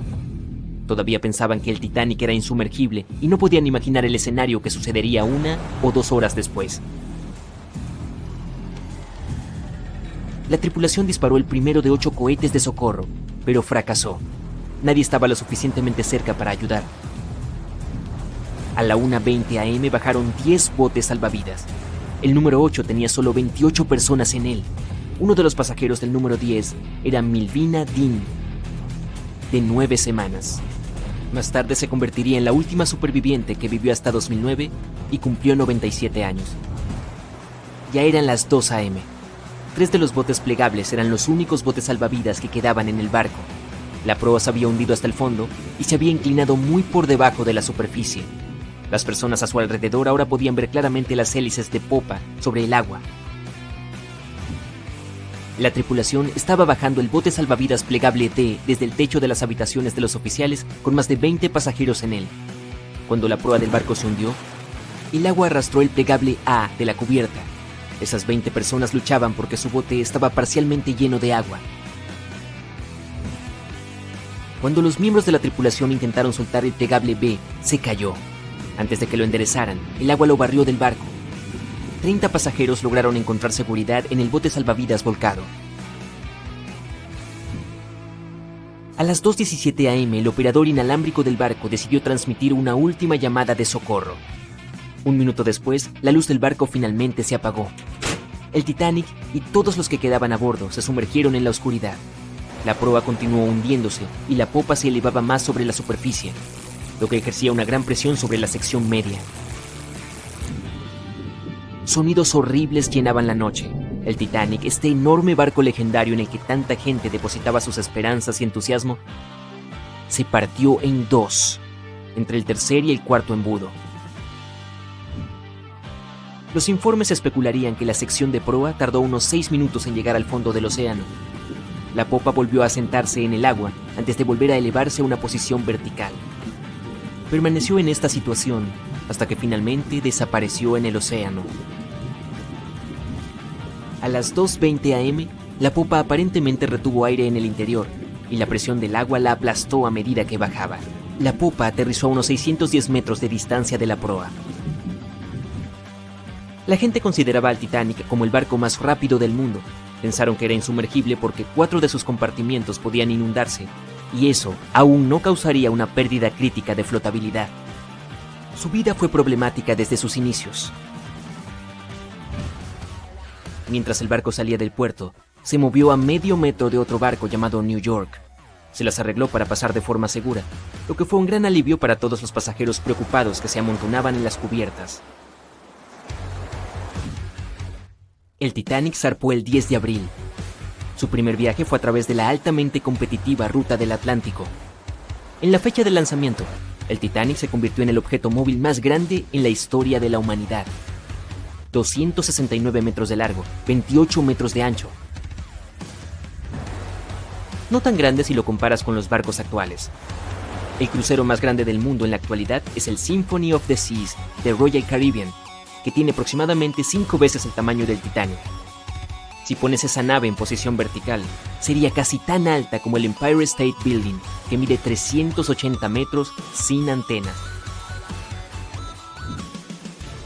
Todavía pensaban que el Titanic era insumergible y no podían imaginar el escenario que sucedería 1 o 2 horas después. La tripulación disparó el primero de 8 cohetes de socorro, pero fracasó. Nadie estaba lo suficientemente cerca para ayudar. A la 1:20 am bajaron 10 botes salvavidas. El número 8 tenía solo 28 personas en él. Uno de los pasajeros del número 10 era Milvina Dean, de 9 semanas. Más tarde se convertiría en la última superviviente que vivió hasta 2009 y cumplió 97 años. Ya eran las 2 am. 3 de los botes plegables eran los únicos botes salvavidas que quedaban en el barco. La proa se había hundido hasta el fondo y se había inclinado muy por debajo de la superficie. Las personas a su alrededor ahora podían ver claramente las hélices de popa sobre el agua. La tripulación estaba bajando el bote salvavidas plegable D desde el techo de las habitaciones de los oficiales con más de 20 pasajeros en él. Cuando la proa del barco se hundió, el agua arrastró el plegable A de la cubierta. Esas 20 personas luchaban porque su bote estaba parcialmente lleno de agua. Cuando los miembros de la tripulación intentaron soltar el plegable B, se cayó. Antes de que lo enderezaran, el agua lo barrió del barco. 30 pasajeros lograron encontrar seguridad en el bote salvavidas volcado. A las 2:17 a.m., el operador inalámbrico del barco decidió transmitir una última llamada de socorro. Un minuto después, la luz del barco finalmente se apagó. El Titanic y todos los que quedaban a bordo se sumergieron en la oscuridad. La proa continuó hundiéndose y la popa se elevaba más sobre la superficie, lo que ejercía una gran presión sobre la sección media. Sonidos horribles llenaban la noche. El Titanic, este enorme barco legendario en el que tanta gente depositaba sus esperanzas y entusiasmo, se partió en dos, entre el tercer y el cuarto embudo. Los informes especularían que la sección de proa tardó unos 6 minutos en llegar al fondo del océano. La popa volvió a sentarse en el agua antes de volver a elevarse a una posición vertical. Permaneció en esta situación hasta que finalmente desapareció en el océano. A las 2:20 a.m., la popa aparentemente retuvo aire en el interior y la presión del agua la aplastó a medida que bajaba. La popa aterrizó a unos 610 metros de distancia de la proa. La gente consideraba al Titanic como el barco más rápido del mundo. Pensaron que era insumergible porque 4 de sus compartimientos podían inundarse, y eso aún no causaría una pérdida crítica de flotabilidad. Su vida fue problemática desde sus inicios. Mientras el barco salía del puerto, se movió a medio metro de otro barco llamado New York. Se las arregló para pasar de forma segura, lo que fue un gran alivio para todos los pasajeros preocupados que se amontonaban en las cubiertas. El Titanic zarpó el 10 de abril. Su primer viaje fue a través de la altamente competitiva ruta del Atlántico. En la fecha del lanzamiento, el Titanic se convirtió en el objeto móvil más grande en la historia de la humanidad. 269 metros de largo, 28 metros de ancho. No tan grande si lo comparas con los barcos actuales. El crucero más grande del mundo en la actualidad es el Symphony of the Seas de Royal Caribbean, que tiene aproximadamente 5 veces el tamaño del Titanic. Si pones esa nave en posición vertical, sería casi tan alta como el Empire State Building, que mide 380 metros sin antenas.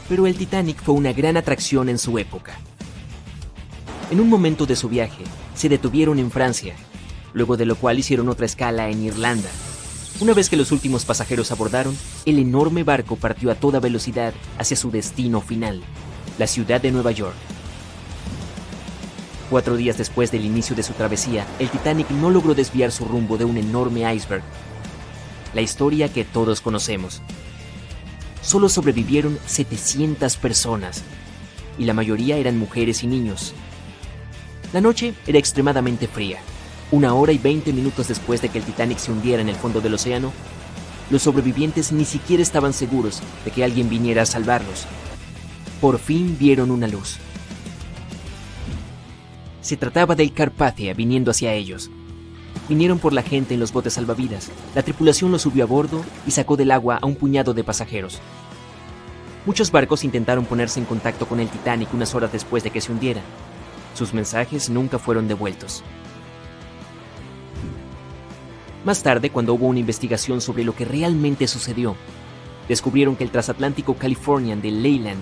Pero el Titanic fue una gran atracción en su época. En un momento de su viaje, se detuvieron en Francia, luego de lo cual hicieron otra escala en Irlanda. Una vez que los últimos pasajeros abordaron, el enorme barco partió a toda velocidad hacia su destino final, la ciudad de Nueva York. 4 días después del inicio de su travesía, el Titanic no logró desviar su rumbo de un enorme iceberg. La historia que todos conocemos. Solo sobrevivieron 700 personas, y la mayoría eran mujeres y niños. La noche era extremadamente fría. 1 hora y 20 minutos después de que el Titanic se hundiera en el fondo del océano, los sobrevivientes ni siquiera estaban seguros de que alguien viniera a salvarlos. Por fin vieron una luz. Se trataba del Carpathia viniendo hacia ellos. Vinieron por la gente en los botes salvavidas. La tripulación los subió a bordo y sacó del agua a un puñado de pasajeros. Muchos barcos intentaron ponerse en contacto con el Titanic unas horas después de que se hundiera. Sus mensajes nunca fueron devueltos. Más tarde, cuando hubo una investigación sobre lo que realmente sucedió, descubrieron que el transatlántico Californian de Leyland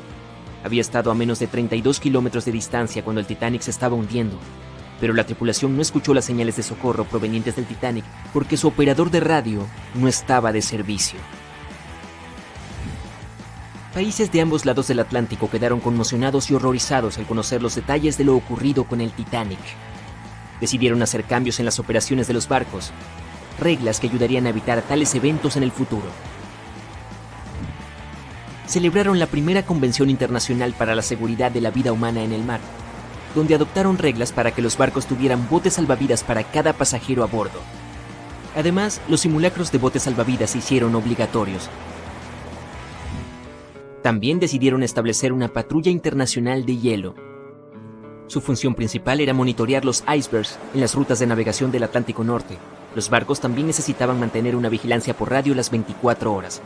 había estado a menos de 32 kilómetros de distancia cuando el Titanic se estaba hundiendo, pero la tripulación no escuchó las señales de socorro provenientes del Titanic porque su operador de radio no estaba de servicio. Países de ambos lados del Atlántico quedaron conmocionados y horrorizados al conocer los detalles de lo ocurrido con el Titanic. Decidieron hacer cambios en las operaciones de los barcos, reglas que ayudarían a evitar tales eventos en el futuro. Celebraron la primera Convención Internacional para la Seguridad de la Vida Humana en el Mar, donde adoptaron reglas para que los barcos tuvieran botes salvavidas para cada pasajero a bordo. Además, los simulacros de botes salvavidas se hicieron obligatorios. También decidieron establecer una patrulla internacional de hielo. Su función principal era monitorear los icebergs en las rutas de navegación del Atlántico Norte. Los barcos también necesitaban mantener una vigilancia por radio las 24 horas.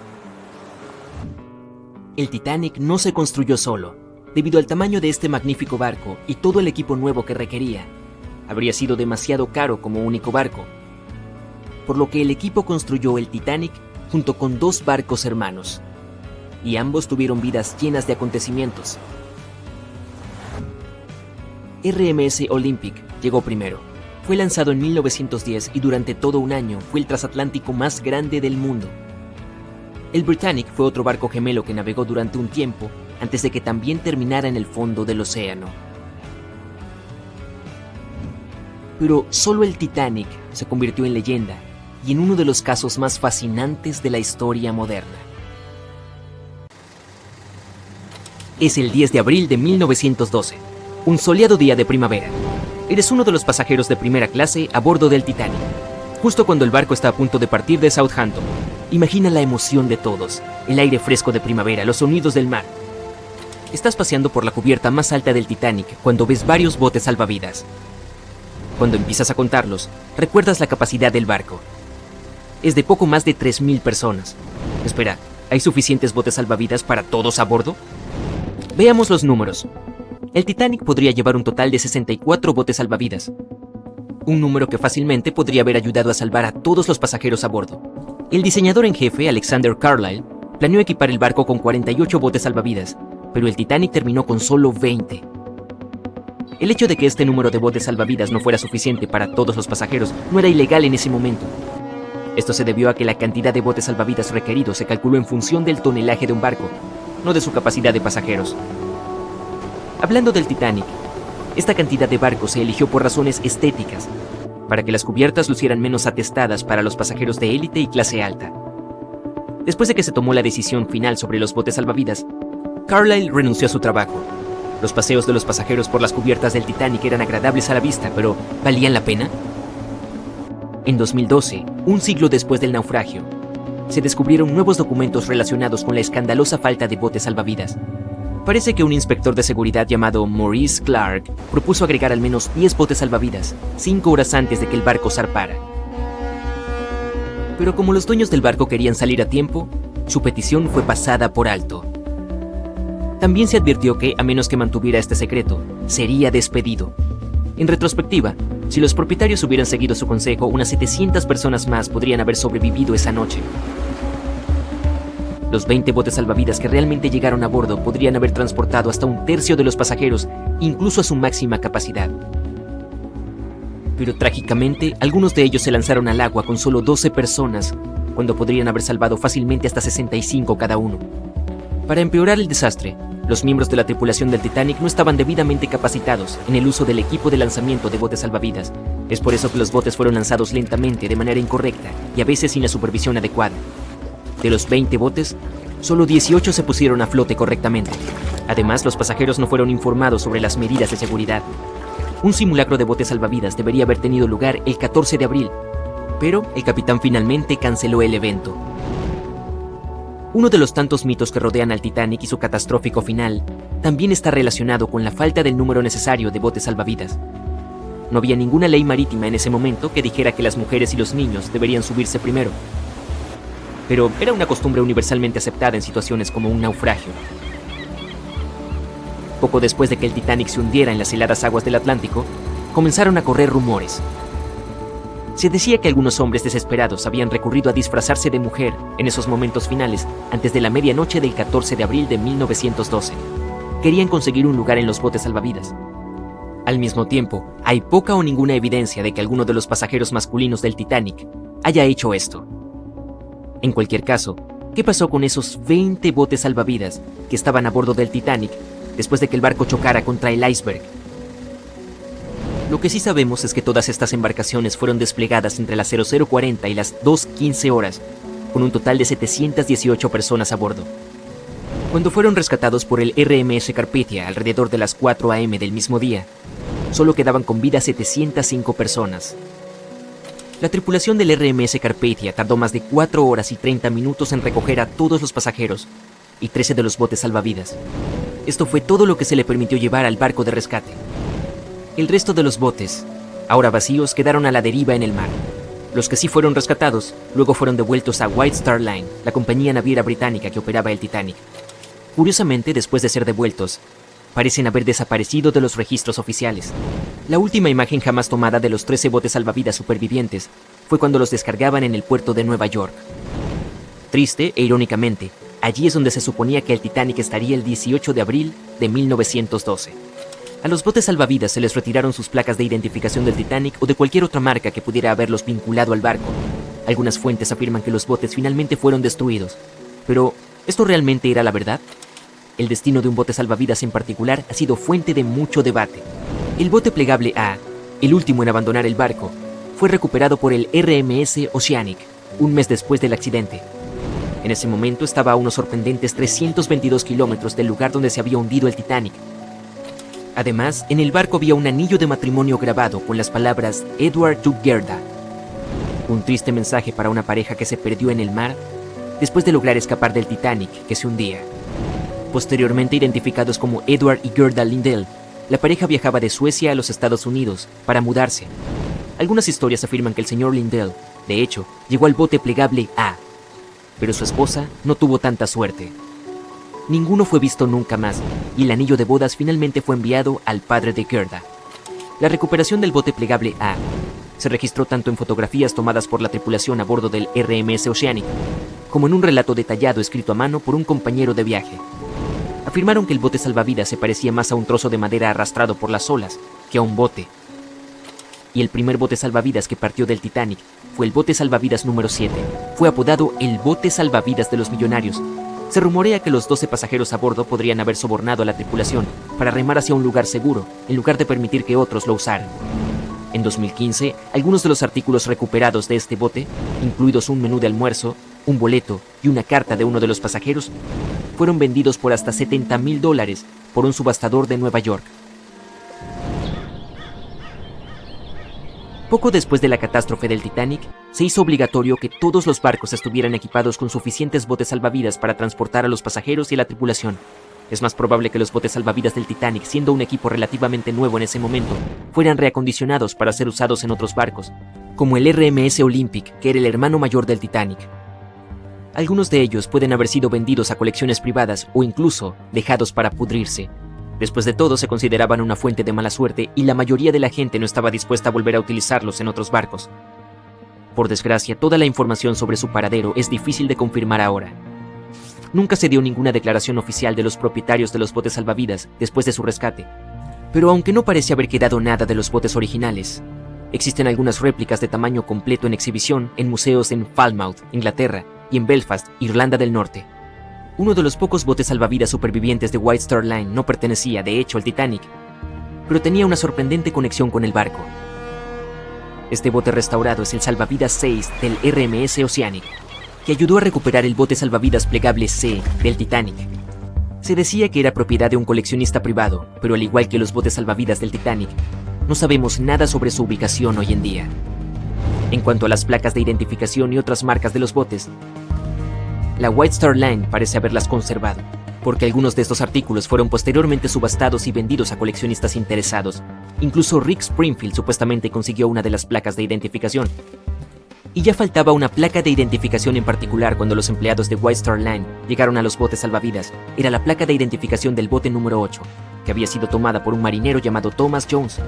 El Titanic no se construyó solo. Debido al tamaño de este magnífico barco y todo el equipo nuevo que requería, habría sido demasiado caro como único barco, por lo que el equipo construyó el Titanic junto con 2 barcos hermanos, y ambos tuvieron vidas llenas de acontecimientos. RMS Olympic llegó primero. Fue lanzado en 1910 y durante todo un año fue el transatlántico más grande del mundo. El Britannic fue otro barco gemelo que navegó durante un tiempo antes de que también terminara en el fondo del océano. Pero solo el Titanic se convirtió en leyenda y en uno de los casos más fascinantes de la historia moderna. Es el 10 de abril de 1912, un soleado día de primavera. Eres uno de los pasajeros de primera clase a bordo del Titanic, justo cuando el barco está a punto de partir de Southampton. Imagina la emoción de todos, el aire fresco de primavera, los sonidos del mar. Estás paseando por la cubierta más alta del Titanic cuando ves varios botes salvavidas. Cuando empiezas a contarlos, recuerdas la capacidad del barco. Es de poco más de 3.000 personas. Espera, ¿hay suficientes botes salvavidas para todos a bordo? Veamos los números. El Titanic podría llevar un total de 64 botes salvavidas. Un número que fácilmente podría haber ayudado a salvar a todos los pasajeros a bordo. El diseñador en jefe, Alexander Carlisle, planeó equipar el barco con 48 botes salvavidas, pero el Titanic terminó con solo 20. El hecho de que este número de botes salvavidas no fuera suficiente para todos los pasajeros no era ilegal en ese momento. Esto se debió a que la cantidad de botes salvavidas requeridos se calculó en función del tonelaje de un barco, no de su capacidad de pasajeros. Hablando del Titanic, esta cantidad de barcos se eligió por razones estéticas, para que las cubiertas lucieran menos atestadas para los pasajeros de élite y clase alta. Después de que se tomó la decisión final sobre los botes salvavidas, Carlisle renunció a su trabajo. Los paseos de los pasajeros por las cubiertas del Titanic eran agradables a la vista, pero ¿valían la pena? En 2012, un siglo después del naufragio, se descubrieron nuevos documentos relacionados con la escandalosa falta de botes salvavidas. Parece que un inspector de seguridad llamado Maurice Clark propuso agregar al menos 10 botes salvavidas 5 horas antes de que el barco zarpara. Pero como los dueños del barco querían salir a tiempo, su petición fue pasada por alto. También se advirtió que, a menos que mantuviera este secreto, sería despedido. En retrospectiva, si los propietarios hubieran seguido su consejo, unas 700 personas más podrían haber sobrevivido esa noche. Los 20 botes salvavidas que realmente llegaron a bordo podrían haber transportado hasta un tercio de los pasajeros, incluso a su máxima capacidad. Pero trágicamente, algunos de ellos se lanzaron al agua con solo 12 personas, cuando podrían haber salvado fácilmente hasta 65 cada uno. Para empeorar el desastre, los miembros de la tripulación del Titanic no estaban debidamente capacitados en el uso del equipo de lanzamiento de botes salvavidas. Es por eso que los botes fueron lanzados lentamente, de manera incorrecta y a veces sin la supervisión adecuada. De los 20 botes, solo 18 se pusieron a flote correctamente. Además, los pasajeros no fueron informados sobre las medidas de seguridad. Un simulacro de botes salvavidas debería haber tenido lugar el 14 de abril, pero el capitán finalmente canceló el evento. Uno de los tantos mitos que rodean al Titanic y su catastrófico final también está relacionado con la falta del número necesario de botes salvavidas. No había ninguna ley marítima en ese momento que dijera que las mujeres y los niños deberían subirse primero. Pero era una costumbre universalmente aceptada en situaciones como un naufragio. Poco después de que el Titanic se hundiera en las heladas aguas del Atlántico, comenzaron a correr rumores. Se decía que algunos hombres desesperados habían recurrido a disfrazarse de mujer en esos momentos finales antes de la medianoche del 14 de abril de 1912. Querían conseguir un lugar en los botes salvavidas. Al mismo tiempo, hay poca o ninguna evidencia de que alguno de los pasajeros masculinos del Titanic haya hecho esto. En cualquier caso, ¿qué pasó con esos 20 botes salvavidas que estaban a bordo del Titanic después de que el barco chocara contra el iceberg? Lo que sí sabemos es que todas estas embarcaciones fueron desplegadas entre las 00:40 y las 2:15 horas, con un total de 718 personas a bordo. Cuando fueron rescatados por el RMS Carpathia alrededor de las 4 a.m. del mismo día, solo quedaban con vida 705 personas. La tripulación del RMS Carpathia tardó más de 4 horas y 30 minutos en recoger a todos los pasajeros y 13 de los botes salvavidas. Esto fue todo lo que se le permitió llevar al barco de rescate. El resto de los botes, ahora vacíos, quedaron a la deriva en el mar. Los que sí fueron rescatados, luego fueron devueltos a White Star Line, la compañía naviera británica que operaba el Titanic. Curiosamente, después de ser devueltos, parecen haber desaparecido de los registros oficiales. La última imagen jamás tomada de los 13 botes salvavidas supervivientes fue cuando los descargaban en el puerto de Nueva York. Triste e irónicamente, allí es donde se suponía que el Titanic estaría el 18 de abril de 1912. A los botes salvavidas se les retiraron sus placas de identificación del Titanic o de cualquier otra marca que pudiera haberlos vinculado al barco. Algunas fuentes afirman que los botes finalmente fueron destruidos. Pero, ¿esto realmente era la verdad? El destino de un bote salvavidas en particular ha sido fuente de mucho debate. El bote plegable A, el último en abandonar el barco, fue recuperado por el RMS Oceanic, un mes después del accidente. En ese momento estaba a unos sorprendentes 322 kilómetros del lugar donde se había hundido el Titanic. Además, en el barco había un anillo de matrimonio grabado con las palabras Edward to Gerda. Un triste mensaje para una pareja que se perdió en el mar después de lograr escapar del Titanic que se hundía. Posteriormente identificados como Edward y Gerda Lindell, la pareja viajaba de Suecia a los Estados Unidos para mudarse. Algunas historias afirman que el señor Lindell, de hecho, llegó al bote plegable A, pero su esposa no tuvo tanta suerte. Ninguno fue visto nunca más, y el anillo de bodas finalmente fue enviado al padre de Gerda. La recuperación del bote plegable A se registró tanto en fotografías tomadas por la tripulación a bordo del RMS Oceanic, como en un relato detallado escrito a mano por un compañero de viaje. Afirmaron que el bote salvavidas se parecía más a un trozo de madera arrastrado por las olas que a un bote. Y el primer bote salvavidas que partió del Titanic fue el bote salvavidas número 7. Fue apodado el bote salvavidas de los millonarios. Se rumorea que los 12 pasajeros a bordo podrían haber sobornado a la tripulación para remar hacia un lugar seguro, en lugar de permitir que otros lo usaran. En 2015, algunos de los artículos recuperados de este bote, incluidos un menú de almuerzo, un boleto y una carta de uno de los pasajeros, fueron vendidos por hasta $70,000 por un subastador de Nueva York. Poco después de la catástrofe del Titanic, se hizo obligatorio que todos los barcos estuvieran equipados con suficientes botes salvavidas para transportar a los pasajeros y a la tripulación. Es más probable que los botes salvavidas del Titanic, siendo un equipo relativamente nuevo en ese momento, fueran reacondicionados para ser usados en otros barcos, como el RMS Olympic, que era el hermano mayor del Titanic. Algunos de ellos pueden haber sido vendidos a colecciones privadas o incluso dejados para pudrirse. Después de todo, se consideraban una fuente de mala suerte y la mayoría de la gente no estaba dispuesta a volver a utilizarlos en otros barcos. Por desgracia, toda la información sobre su paradero es difícil de confirmar ahora. Nunca se dio ninguna declaración oficial de los propietarios de los botes salvavidas después de su rescate. Pero aunque no parece haber quedado nada de los botes originales, existen algunas réplicas de tamaño completo en exhibición en museos en Falmouth, Inglaterra, y en Belfast, Irlanda del Norte. Uno de los pocos botes salvavidas supervivientes de White Star Line no pertenecía, de hecho, al Titanic, pero tenía una sorprendente conexión con el barco. Este bote restaurado es el salvavidas 6 del RMS Oceanic, que ayudó a recuperar el bote salvavidas plegable C del Titanic. Se decía que era propiedad de un coleccionista privado, pero al igual que los botes salvavidas del Titanic, no sabemos nada sobre su ubicación hoy en día. En cuanto a las placas de identificación y otras marcas de los botes, la White Star Line parece haberlas conservado, porque algunos de estos artículos fueron posteriormente subastados y vendidos a coleccionistas interesados. Incluso Rick Springfield supuestamente consiguió una de las placas de identificación. Y ya faltaba una placa de identificación en particular cuando los empleados de White Star Line llegaron a los botes salvavidas. Era la placa de identificación del bote número 8, que había sido tomada por un marinero llamado Thomas Jones.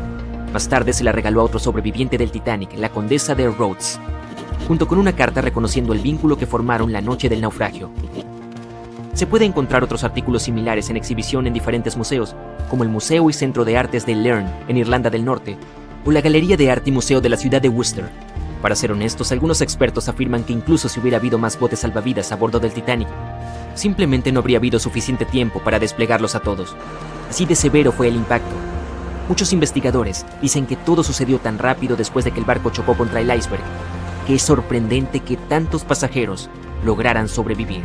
Más tarde se la regaló a otro sobreviviente del Titanic, la condesa de Rhodes, junto con una carta reconociendo el vínculo que formaron la noche del naufragio. Se puede encontrar otros artículos similares en exhibición en diferentes museos, como el Museo y Centro de Artes de Learn, en Irlanda del Norte, o la Galería de Arte y Museo de la ciudad de Worcester. Para ser honestos, algunos expertos afirman que incluso si hubiera habido más botes salvavidas a bordo del Titanic, simplemente no habría habido suficiente tiempo para desplegarlos a todos. Así de severo fue el impacto. Muchos investigadores dicen que todo sucedió tan rápido después de que el barco chocó contra el iceberg, que es sorprendente que tantos pasajeros lograran sobrevivir.